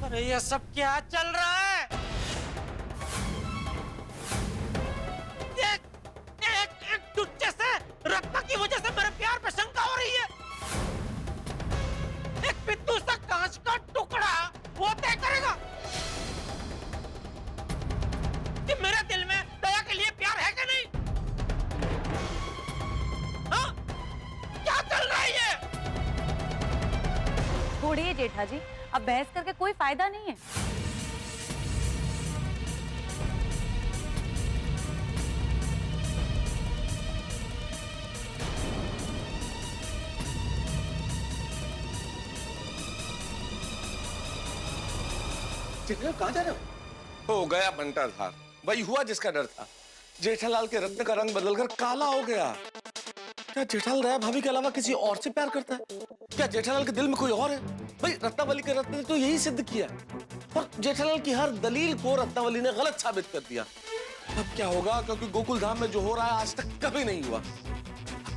अरे ये सब क्या चल रहा है? एक टुच्चे से रत्ना की वजह से मेरे प्यार पे शंका हो रही है। एक पित्तू सा कांच का टुकड़ा वो तय करेगा कि मेरे दिल में दया के लिए प्यार है कि नहीं? हाँ? क्या चल रहा है ये? छोड़िए जेठा जी, अब बहस करके कोई फायदा नहीं है। कहाँ जा रहे हो गया बंटा धार, वही हुआ जिसका डर था। जेठालाल के रत्न का रंग बदलकर काला हो गया। क्या जेठालाल दया भाभी के अलावा किसी और से प्यार करता है? क्या जेठालाल के दिल में कोई और है? भाई रत्नावली के रत्न ने तो यही सिद्ध किया और जेठालाल की हर दलील को रत्नावली ने गलत साबित कर दिया। अब क्या होगा? क्योंकि गोकुल धाम में जो हो रहा है आज तक कभी नहीं हुआ।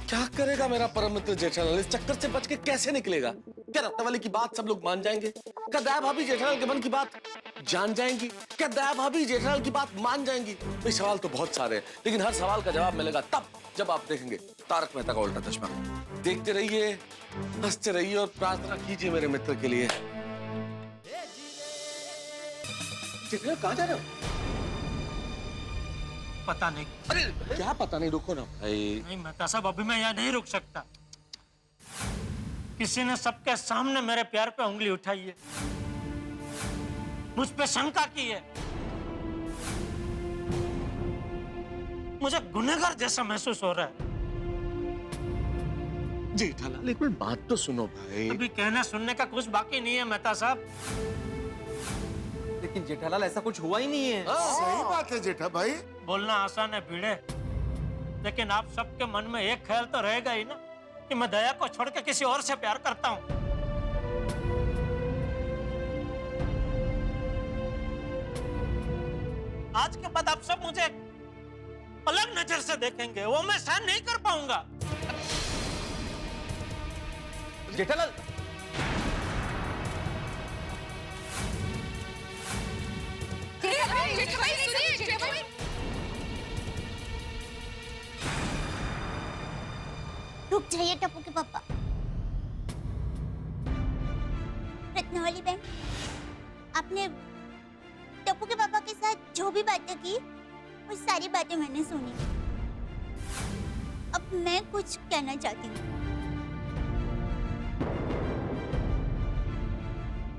क्या करेगा मेरा परम मित्र जेठालाल? इस चक्कर से बच के कैसे निकलेगा? क्या रत्नावली की बात सब लोग मान जाएंगे? क्या दया भाभी जेठालाल के मन की बात जान जाएंगी? क्या दया भाभी जेठालाल की बात मान जाएंगी? भाई सवाल तो बहुत सारे हैं, लेकिन हर सवाल का जवाब मिलेगा तब जब आप देखेंगे तारक मेहता का उल्टा चश्मा। देखते रहिए, हंसते रहिए और प्रार्थना कीजिए मेरे मित्र के लिए। जेठालाल कहाँ जा रहे हो? पता नहीं। अरे क्या पता नहीं? रुको ना भाई। नहीं मेहता साहब, अभी मैं यहाँ नहीं रुक सकता। किसी ने सबके सामने मेरे प्यार पे उंगली उठाई है, मुझ पे शंका की है। मुझे गुनहगार जैसा महसूस हो रहा है। जेठालाल एक मिनट बात तो सुनो भाई। अभी कहने सुनने का कुछ बाकी नहीं है मेहता साहब। लेकिन जेठालाल ऐसा कुछ हुआ ही नहीं है। सही बात है जेठा भाई। बोलना आसान है भिड़े, लेकिन आप सबके मन में एक ख्याल तो रहेगा ही ना कि मैं दया को छोड़ के किसी और से प्यार करता हूँ। आज के बाद आप सब मुझे अलग नजर से देखेंगे, वो मैं सहन नहीं कर पाऊंगा। जेठालाल रुक जाइए टप्पू के पापा। रत्नावली बहन, आपने टप्पू के पापा के साथ जो भी बातें की वो सारी बातें मैंने सुनी। अब मैं कुछ कहना चाहती हूँ।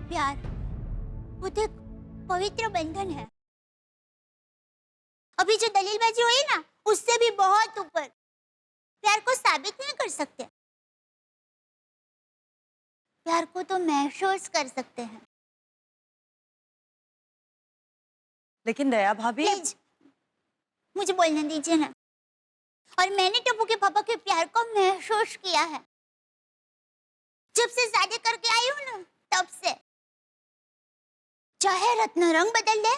प्यार वो तो एक पवित्र बंधन है। अभी जो दलीलबाजी हुई ना, उससे भी बहुत ऊपर प्यार को साबित नहीं कर सकते। प्यार को तो महसूस कर सकते हैं। लेकिन दया भाभी, प्लीज मुझे बोलने दीजिए ना। और मैंने टप्पू के पापा के प्यार को महसूस किया है जब से शादी करके आई हूँ ना, तब से। चाहे रत्न रंग बदल दे,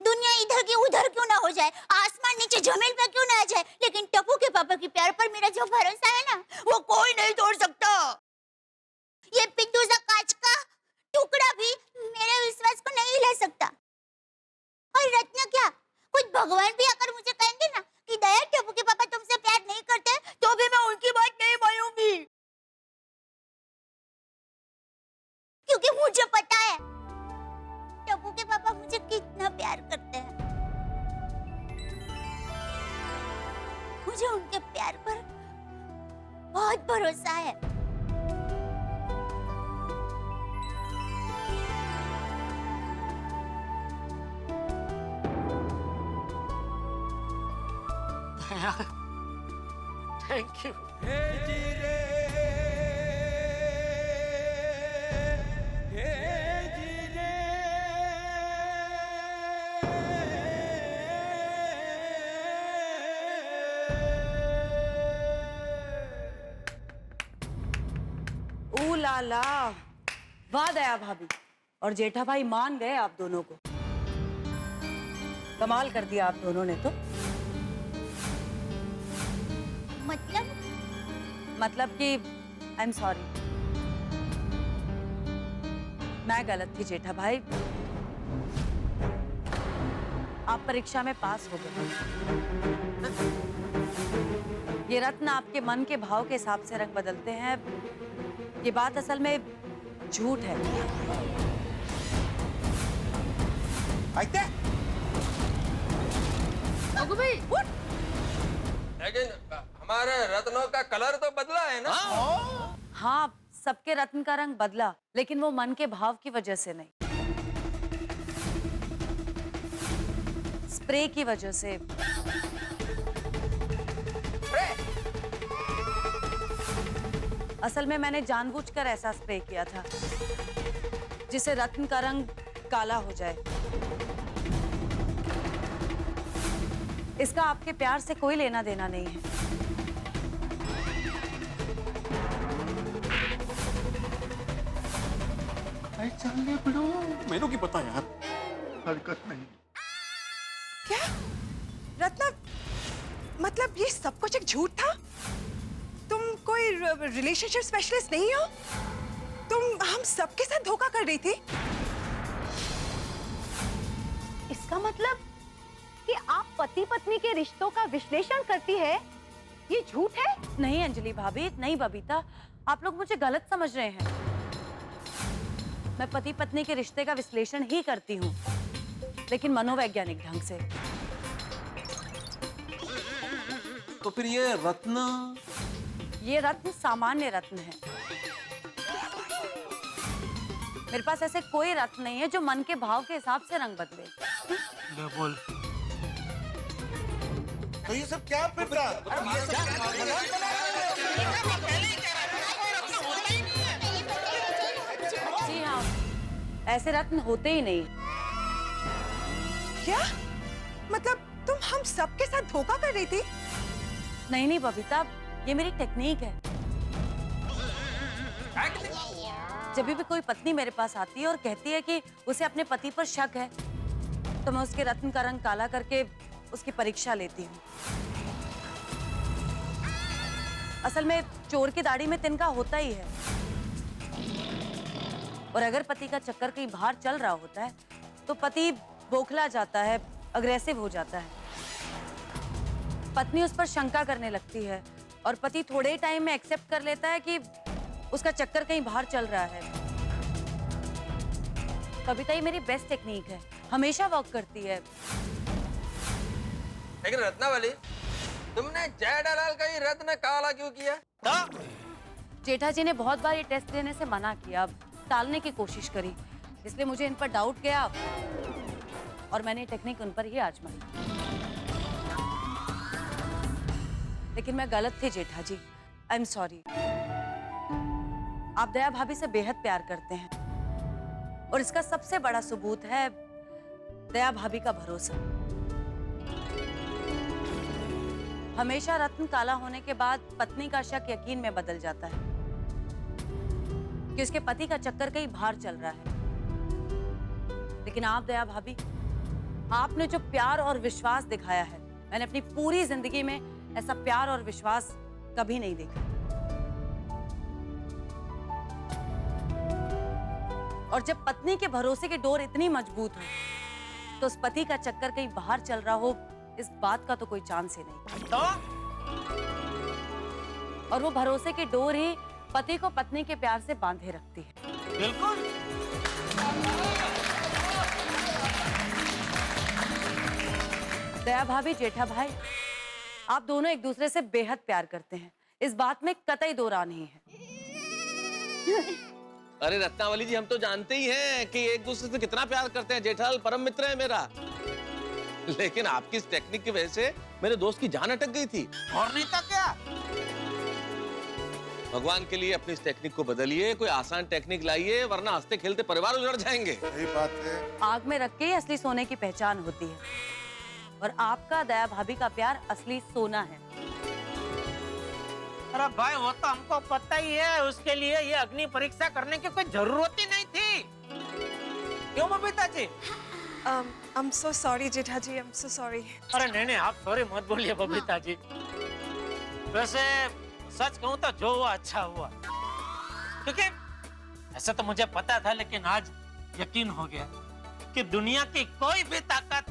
दुनिया इधर की उधर क्यों ना हो जाए, आसमान नीचे जमीन पे क्यों ना आ जाए, लेकिन टप्पू के पापा के प्यार पर मेरा जो भरोसा है ना, वो कोई नहीं तोड़ सकता। ये पिद्दू सा कांच का टुकड़ा भी मेरे विश्वास को नहीं ले सकता। और रत्न क्या, कुछ भगवान भी अगर मुझे कहेंगे ना कि दया टप्पू के पापा तुमसे प्यार नहीं करते, तो भी मैं उनकी बात नहीं मानूंगी, क्योंकि मुझे पता है टप्पू के पापा मुझे कितना प्यार करते हैं। मुझे उनके प्यार पर बहुत भरोसा है। Thank you. ओ ला ला, वाह दया भाभी और जेठा भाई मान गए आप दोनों को। कमाल कर दिया आप दोनों ने तो। मतलब कि आई एम सॉरी, मैं गलत थी जेठा भाई। आप परीक्षा में पास हो गए। ये रत्न आपके मन के भाव के हिसाब से रंग बदलते हैं। ये बात असल में झूठ है। लेकिन हमारे रत्नों का कलर तो बदला है ना? हाँ, सबके रत्न का रंग बदला, लेकिन वो मन के भाव की वजह से नहीं, स्प्रे की वजह से। असल में मैंने जानबूझकर ऐसा स्प्रे किया था जिससे रत्न का रंग काला हो जाए। इसका आपके प्यार से कोई लेना देना नहीं है। मेनू की पता यार। हरकत नहीं। क्या रत्ना, मतलब ये सब कुछ एक झूठ था? तुम कोई रिलेशनशिप स्पेशलिस्ट नहीं हो? तुम हम सबके साथ धोखा कर रही थी? इसका मतलब कि आप पति पत्नी के रिश्तों का विश्लेषण करती है, ये झूठ है? नहीं अंजलि भाभी, नहीं बबीता, आप लोग मुझे गलत समझ रहे हैं। मैं पति पत्नी के रिश्ते का विश्लेषण ही करती हूँ, लेकिन मनोवैज्ञानिक ढंग से। तो फिर ये रत्न? ये रत्न सामान्य रत्न है। मेरे पास ऐसे कोई रत्न नहीं है जो मन के भाव के हिसाब से रंग बदले। बोल। तो ये सब क्या फिर था? ये सब जी हाँ, ऐसे रत्न होते ही नहीं। क्या मतलब तुम हम सबके साथ धोखा कर रही थी? नहीं नहीं बबीता, ये मेरी टेक्निक है। जब भी कोई पत्नी मेरे पास आती है और कहती है कि उसे अपने पति पर शक है, तो मैं उसके रत्न का रंग काला करके उसकी परीक्षा लेती हूँ। असल में चोर की दाढ़ी में तिनका होता ही है, और अगर पति का चक्कर कहीं बाहर चल रहा होता है तो पति बौखला जाता है, अग्रेसिव हो जाता है। पत्नी उस पर शंका करने लगती है और पति थोड़े ही टाइम में एक्सेप्ट कर लेता है कि उसका चक्कर कहीं बाहर चल रहा है। कविता, ये मेरी बेस्ट टेक्निक है, हमेशा वर्क करती है। लेकिन रत्नावली, तुमने जेठालाल का ये रत्न काला क्यों किया? जेठा जी ने बहुत बार ये टेस्ट देने से मना किया, टालने की कोशिश करी, इसलिए मुझे इन पर डाउट गया और मैंने टेक्निक उन पर ही आजमाई। लेकिन मैं गलत थी जेठा जी, आई एम सॉरी। आप दया भाभी से बेहद प्यार करते हैं और इसका सबसे बड़ा सबूत है दया भाभी का भरोसा। हमेशा रत्न काला होने के बाद पत्नी का शक यकीन में बदल जाता है कि उसके पति का चक्कर कहीं बाहर चल रहा है। लेकिन आप दया भाभी, आपने जो प्यार और विश्वास दिखाया है, मैंने अपनी पूरी जिंदगी में ऐसा प्यार और विश्वास कभी नहीं देखा। और जब पत्नी के भरोसे की डोर इतनी मजबूत हो तो उस पति का चक्कर कहीं बाहर चल रहा हो, इस बात का तो कोई चांस ही नहीं। तो और वो भरोसे की डोर ही पति को पत्नी के प्यार से बांधे रखती है। बिल्कुल। दया भाभी, जेठा भाई, आप दोनों एक दूसरे से बेहद प्यार करते हैं, इस बात में कतई दो राह नहीं है। अरे रत्नावली जी, हम तो जानते ही हैं कि एक दूसरे से कितना प्यार करते हैं। जेठालाल परम मित्र है मेरा, लेकिन आपकी इस टेक्निक की वजह से मेरे दोस्त की जान अटक गई थी। और नहीं था क्या? भगवान के लिए अपनी इस टेक्निक को बदलिए, कोई आसान टेक्निक लाइए, वरना हंसते खेलते परिवार उजड़ जाएंगे। सही बात है। आग में रख के ही असली सोने की पहचान होती है, और आपका दया भाभी का प्यार असली सोना है। अरे भाई, वो तो हमको पता ही है, उसके लिए ये अग्नि परीक्षा करने की कोई जरूरत ही नहीं थी। क्यों Babita ji? I'm so sorry, Jetha ji, I'm so sorry. अरे नहीं, आप सॉरी मत बोलिए बबीता जी। वैसे सच कहूं तो जो हुआ अच्छा हुआ, क्योंकि ऐसा तो मुझे पता था, लेकिन आज यकीन हो गया कि दुनिया की कोई भी ताकत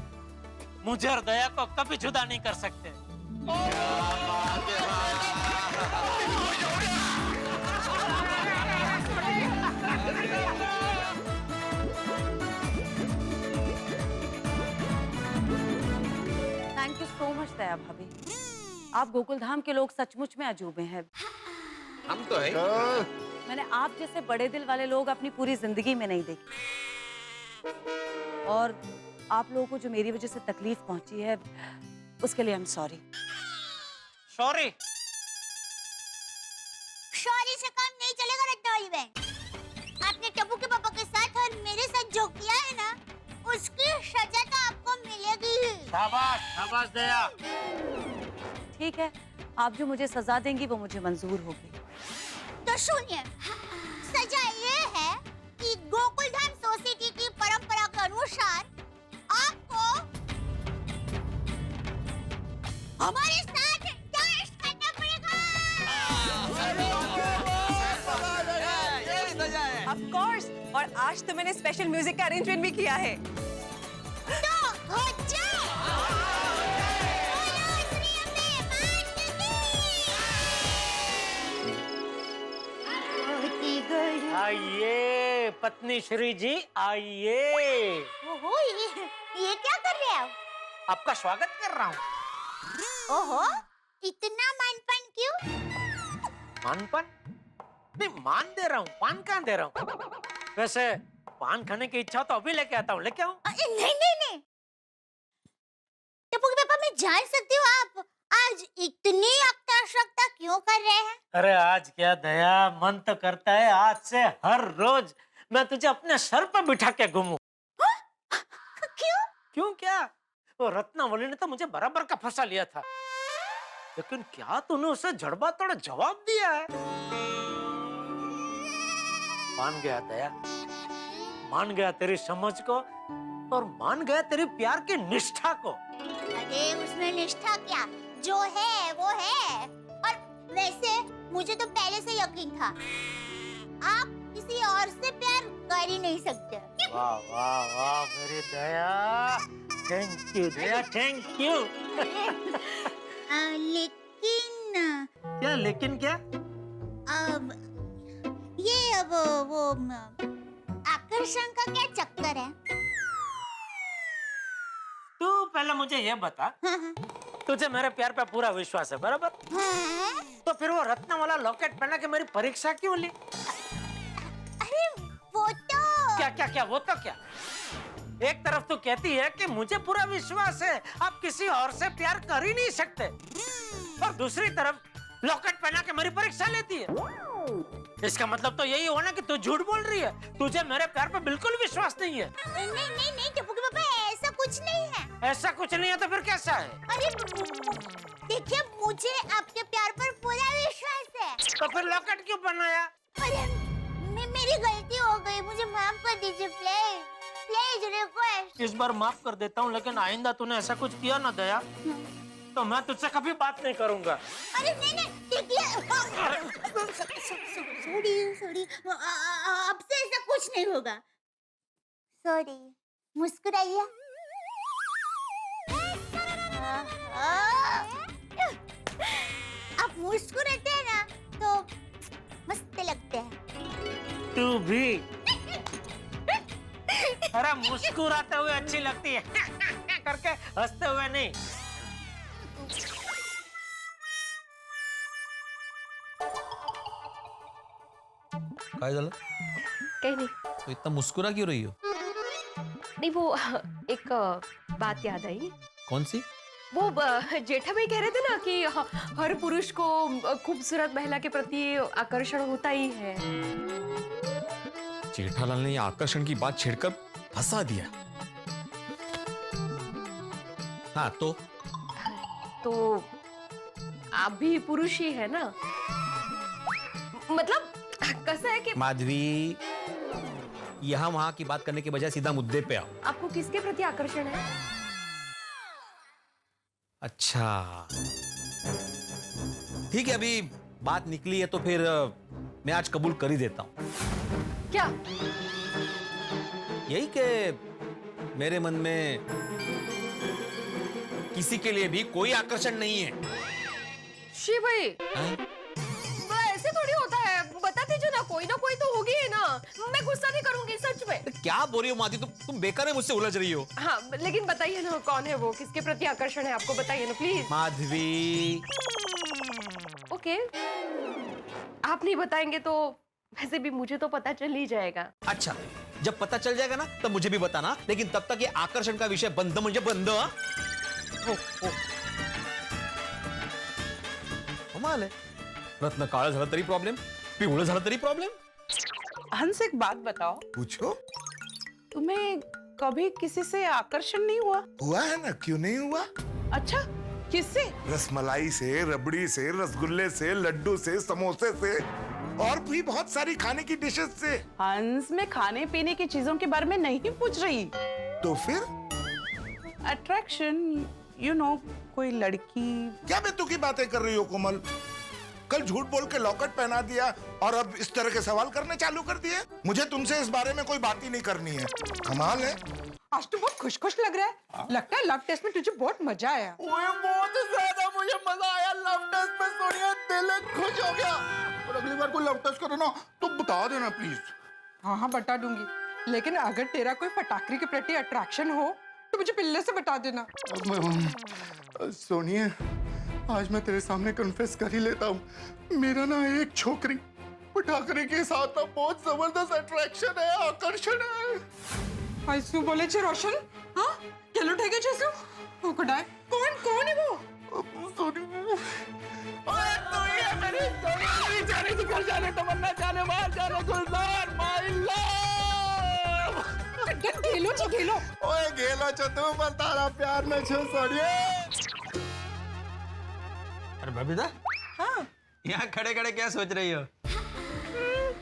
मुझे और दया को कभी जुदा नहीं कर सकते। थैंक यू सो मच दया भाभी, आप गोकुलधाम के लोग सचमुच में अजूबे हैं। हम तो हैं। मैंने आप जैसे बड़े दिल वाले लोग अपनी पूरी जिंदगी में नहीं देखे, और आप लोगों को जो मेरी वजह से तकलीफ पहुंची है, उसके लिए I am sorry. Sorry? Sorry से काम नहीं चलेगा रत्नावली बहन। आपने टप्पू के पापा के साथ और मेरे साथ जो किया है ना, उसकी सजा तो आपको मिलेगी ही। शाबाश, शाबाश दया। ठीक है, आप जो मुझे सजा देंगी वो मुझे मंजूर होगी। तो सुनिए, सजा ये है कि गोकुलधाम सोसाइटी की परंपरा के अनुसार आपको हमारे साथ डांस करना पड़ेगा। Of course, और आज तो मैंने स्पेशल म्यूजिक का अरेंजमेंट भी किया है। तो हो जाओ। बोलो श्री अम्बे मात की। आइए पत्नी श्री जी, आइए। ओहो, ये क्या कर रहे हो? आपका स्वागत कर रहा हूँ। ओहो, इतना मानपन क्यों? मानपन? नहीं, मान दे रहा हूँ, पान कहाँ दे रहा हूँ। वैसे पान खाने की इच्छा तो अभी लेके आता हूँ, लेके आऊँ? नहीं। टप्पू के पापा, मैं जान सकती हूँ आप आज इतनी आवश्यकता क्यों कर रहे हैं? अरे आज क्या दया, मन तो करता है आज से हर रोज मैं तुझे अपने सर पर बिठा के घूमूं। क्यों? क्यों क्या? वो रत्नावली ने तो मुझे बराबर का फंसा लिया था, लेकिन क्या तूने उसे जड़बा तोड़ जवाब दिया है? मान गया दया, मान गया तेरी समझ को, और मान गया तेरी प्यार की निष्ठा को। अरे उसमें निष्ठा क्या, जो है वो है। और वैसे मुझे तो पहले से यकीन था, आप किसी और से प्यार कर ही नहीं सकते। वाह वाह वाह मेरी Daya, thank you Daya, thank you. लेकिन क्या लेकिन क्या? अब वो आकर्षण का क्या चक्कर है? तू पहले मुझे ये बता, तुझे मेरे प्यार पे पूरा विश्वास है बराबर? तो फिर वो रत्न वाला लॉकेट पहना के मेरी परीक्षा क्यों ली? अरे वो तो क्या वो तो क्या? एक तरफ तो कहती है कि मुझे पूरा विश्वास है, आप किसी और से प्यार कर ही नहीं सकते, और दूसरी तरफ लॉकेट पहना के मेरी परीक्षा लेती है। इसका मतलब तो यही हुआ ना कि तू झूठ बोल रही है, तुझे मेरे प्यार पे बिल्कुल विश्वास नहीं है। नहीं नहीं नहीं टप्पू के पापा, ऐसा कुछ नहीं है। ऐसा कुछ नहीं है तो फिर कैसा है? अरे देखिए, मुझे आपके प्यार पर पूरा विश्वास है। तो फिर लॉकेट क्यों बनाया? अरे मेरी गलती हो गई, मुझे माफ कर दीजिए प्लीज, प्लीज रिक्वेस्ट। इस बार माफ कर देता हूँ, लेकिन आइंदा तूने ऐसा कुछ किया ना दया, तो मैं तुझसे कभी बात नहीं करूंगा। अरे नहीं नहीं देखिए, सॉरी, अब से ऐसा कुछ नहीं होगा। सॉरी, मुस्कुराइए। आप मुस्कुराते हैं ना तो मस्त लगते हैं। तू भी। अरे मुस्कुराते हुए अच्छी लगती है करके हंसते हुए नहीं। काय झालं? कहीं नहीं। तो इतना मुस्कुरा क्यों रही हो? नहीं वो एक बात याद आई। कौन सी? वो जेठा भाई कह रहे थे ना कि हर पुरुष को खूबसूरत महिला के प्रति आकर्षण होता ही है। जेठालाल ने ये आकर्षण की बात छेड़कर फंसा दिया। हाँ तो आप भी पुरुष ही है ना? मतलब कैसा है कि माधवी, यहाँ वहां की बात करने के बजाय सीधा मुद्दे पे आओ। आपको किसके प्रति आकर्षण है? अच्छा ठीक है, अभी बात निकली है तो फिर मैं आज कबूल कर ही देता हूं। क्या? यही कि मेरे मन में किसी के लिए भी कोई आकर्षण नहीं है। शिव भाई, ऐसे थोड़ी होता है, बता दीजिए ना कोई तो होगी है ना। मैं गुस्सा नहीं करूंगी सच में। क्या बोल रही हो माधवी, तुम बेकार है मुझसे उलझ रही हो। हाँ लेकिन बताइए ना कौन है वो, किसके प्रति आकर्षण है आपको, बताइए ना प्लीज। माधवी। ओके, आप नहीं बताएंगे तो वैसे भी मुझे तो पता चल ही जाएगा। अच्छा, जब पता चल जाएगा ना तब मुझे भी बताना, लेकिन तब तक ये आकर्षण का विषय बंद म्हणजे बंद। कमाल आहे, रत्न काळं झालं तरी प्रॉब्लेम, पिवळं झालं तरी प्रॉब्लेम। हंस, एक बात बताओ, पूछो। तुम्हें कभी किसी से आकर्षण नहीं हुआ? हुआ है ना, क्यों नहीं हुआ? अच्छा, किससे? रसमलाई से, रबड़ी से, रसगुल्ले से, लड्डू से, समोसे से, और भी बहुत सारी खाने की डिशेस से। हंस, मैं खाने पीने की चीजों के बारे में नहीं पूछ रही। तो फिर? अट्रैक्शन, यू नो, कोई लड़की। क्या बेतुकी की बातें कर रही हो कोमल? कल झूठ बोल के लॉकेट पहना दिया और अब इस तरह के सवाल करने चालू कर दिए। मुझे तुमसे इस बारे में कोई बात ही नहीं करनी है। कमाल है। आज तो बहुत खुश लग रहा है। लगता है लव टेस्ट में तुझे बहुत मजा आया। बहुत ज्यादा मुझे मजा आया लव टेस्ट में सोनिया, दिल खुश हो गया। और अगली बार कोई लव टेस्ट करो ना तो बता देना प्लीज। हाँ बता दूंगी, लेकिन अगर तेरा कोई फटाकरी के प्रति अट्रैक्शन हो तो मुझे पहले से बता देना। सोनिया, आज मैं तेरे सामने कन्फेस कर ही लेता हूँ, मेरा ना एक छोकरी फटाकरी के साथ ना बहुत जबरदस्त अट्रैक्शन है, आकर्षण है। ऐसू बोले छे रोशन? हाँ क्या लुटे गए छे सू? ओ कडाय, कौन है वो? ओए तू ही है मेरी सोनिया, मेरी जाने की घर जाने तमन्ना, जाने बाहर जाने गुलजार, माय लव। गेलो। ओए गेलो छो तू, पर तारा प्यार में छो सोनिया। अरे बबीता, हाँ, यहाँ खड़े खड़े क्या सोच रही हो?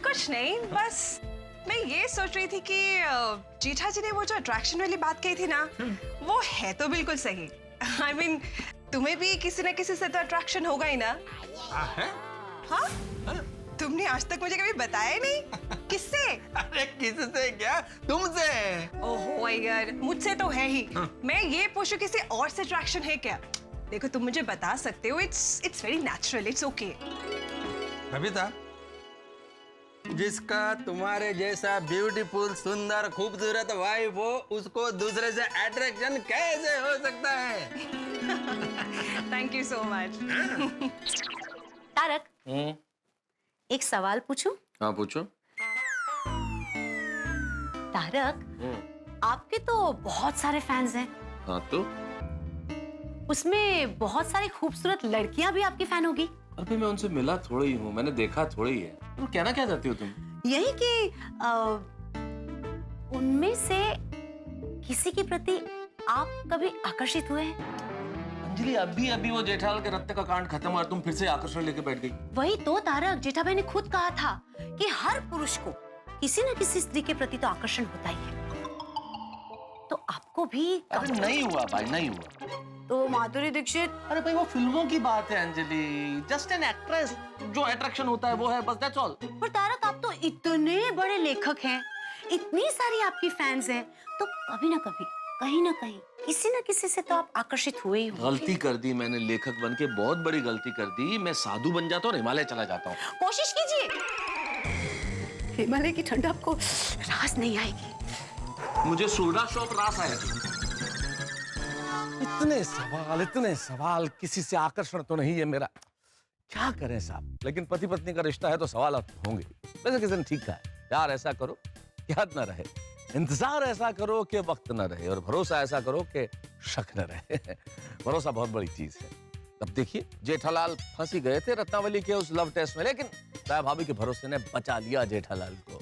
कुछ नहीं, बस मैं ये सोच रही थी कि जीठा जी ने वो जो अट्रैक्शन वाली बात कही थी ना, वो है तो बिल्कुल सही। I mean, तुम्हें भी किसी न किसी से तो अट्रैक्शन होगा ही ना? हाँ? तुमने आज तक मुझे कभी बताया नहीं। किससे? अरे किससे क्या, तुमसे। ओह यार, मुझसे तो है ही। मैं ये पूछूं किसी और से अट्रैक्शन है क्या? देखो तुम मुझे बता सकते हो, it's very natural, it's okay. Babita, जिसका तुम्हारे जैसा ब्यूटीफुल, सुंदर, खूबसूरत वाइफ हो, उसको दूसरे से अट्रैक्शन कैसे हो सकता है? Thank you so much. Tarak, एक सवाल पूछूं? हाँ पूछो। तारक, आपके तो बहुत सारे फैंस हैं। हाँ तो उसमें बहुत सारी खूबसूरत लड़कियां भी आपकी फैन होगी। अभी मैं उनसे मिला थोड़ी हूँ, मैंने देखा थोड़ी है। तुम कहना क्या चाहती हो तुम? यही कि उनमें से किसी के प्रति आप कभी आकर्षित हुए हैं? अंजलि, अभी अभी वो जेठालाल के रत्न का कांड खत्म हुआ, तुम फिर से आकर्षण लेके बैठ गई। वही तो तारक, जेठाभाई ने खुद कहा था कि हर पुरुष को किसी न किसी स्त्री के प्रति तो आकर्षण होता ही है। तो आपको भी अरे नहीं हुआ भाई, नहीं हुआ। तो माधुरी दीक्षित? अरे भाई वो फिल्मों की बात है अंजलि, जस्ट एन एक्ट्रेस, जो अट्रैक्शन होता है वो है, बस दैट्स ऑल। पर तारक, आप तो इतने बड़े लेखक हैं, इतनी सारी आपकी फैंस हैं, तो कभी ना कभी, कहीं ना कहीं, किसी न किसी से तो आप आकर्षित हुए ही होंगे। गलती कर दी मैंने, लेखक बन के बहुत बड़ी गलती कर दी। मैं साधु बन जाता हूँ और हिमालय चला जाता हूँ। कोशिश कीजिए, हिमालय की ठंड आपको रास नहीं आएगी। मुझे सोडा शॉप रास आएगी। इतने सवाल, किसी से आकर्षण तो नहीं है मेरा। क्या करें साहब, लेकिन पति पत्नी का रिश्ता है तो सवाल होंगे। वैसे किसी ने ठीक कहा है, प्यार ऐसा करो कि हद न रहे, इंतजार ऐसा करो कि वक्त न रहे, और भरोसा ऐसा करो कि शक न रहे। भरोसा बहुत बड़ी चीज है। अब देखिए, जेठालाल फंसी गए थे रत्नावली के उस लव टेस्ट में, लेकिन ताया भाभी के भरोसे ने बचा लिया जेठालाल को।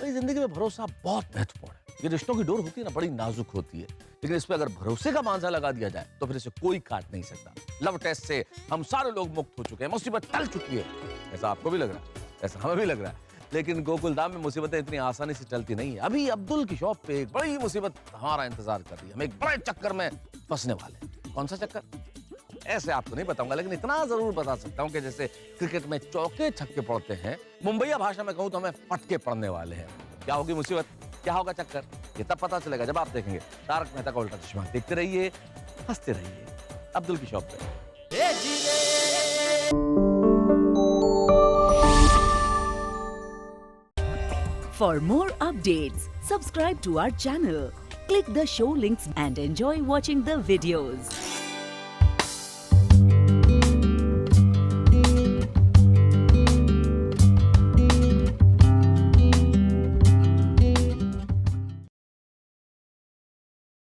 भाई जिंदगी में भरोसा बहुत महत्वपूर्ण है। ये रिश्तों की डोर होती है ना, बड़ी नाजुक होती है, लेकिन इस पे अगर भरोसे का मांझा लगा दिया जाए तो फिर इसे कोई काट नहीं सकता। लव टेस्ट से हम सारे लोग मुक्त हो चुके हैं, मुसीबत टल चुकी है। ऐसा आपको भी लग रहा है, ऐसा हमें भी लग रहा है, लेकिन गोकुलधाम में मुसीबतें इतनी आसानी से टलती नहीं है। अभी अब्दुल की शॉप पे एक बड़ी मुसीबत हमारा इंतजार कर रही है। हम एक बड़े चक्कर में फंसने वाले हैं। कौन सा चक्कर? ऐसे आपको नहीं बताऊंगा, लेकिन इतना जरूर बता सकता हूं कि जैसे क्रिकेट में चौके छक्के पड़ते हैं, मुंबईया भाषा में कहूं तो हमें फटके पड़ने वाले हैं। क्या होगी मुसीबत, क्या होगा चक्कर, ये तब पता चलेगा जब आप देखेंगे तारक मेहता का उल्टा चश्मा। देखते रहिए, हंसते रहिए, अब्दुल की शॉप पे। For more updates, subscribe to our channel, click the show links and enjoy watching the videos.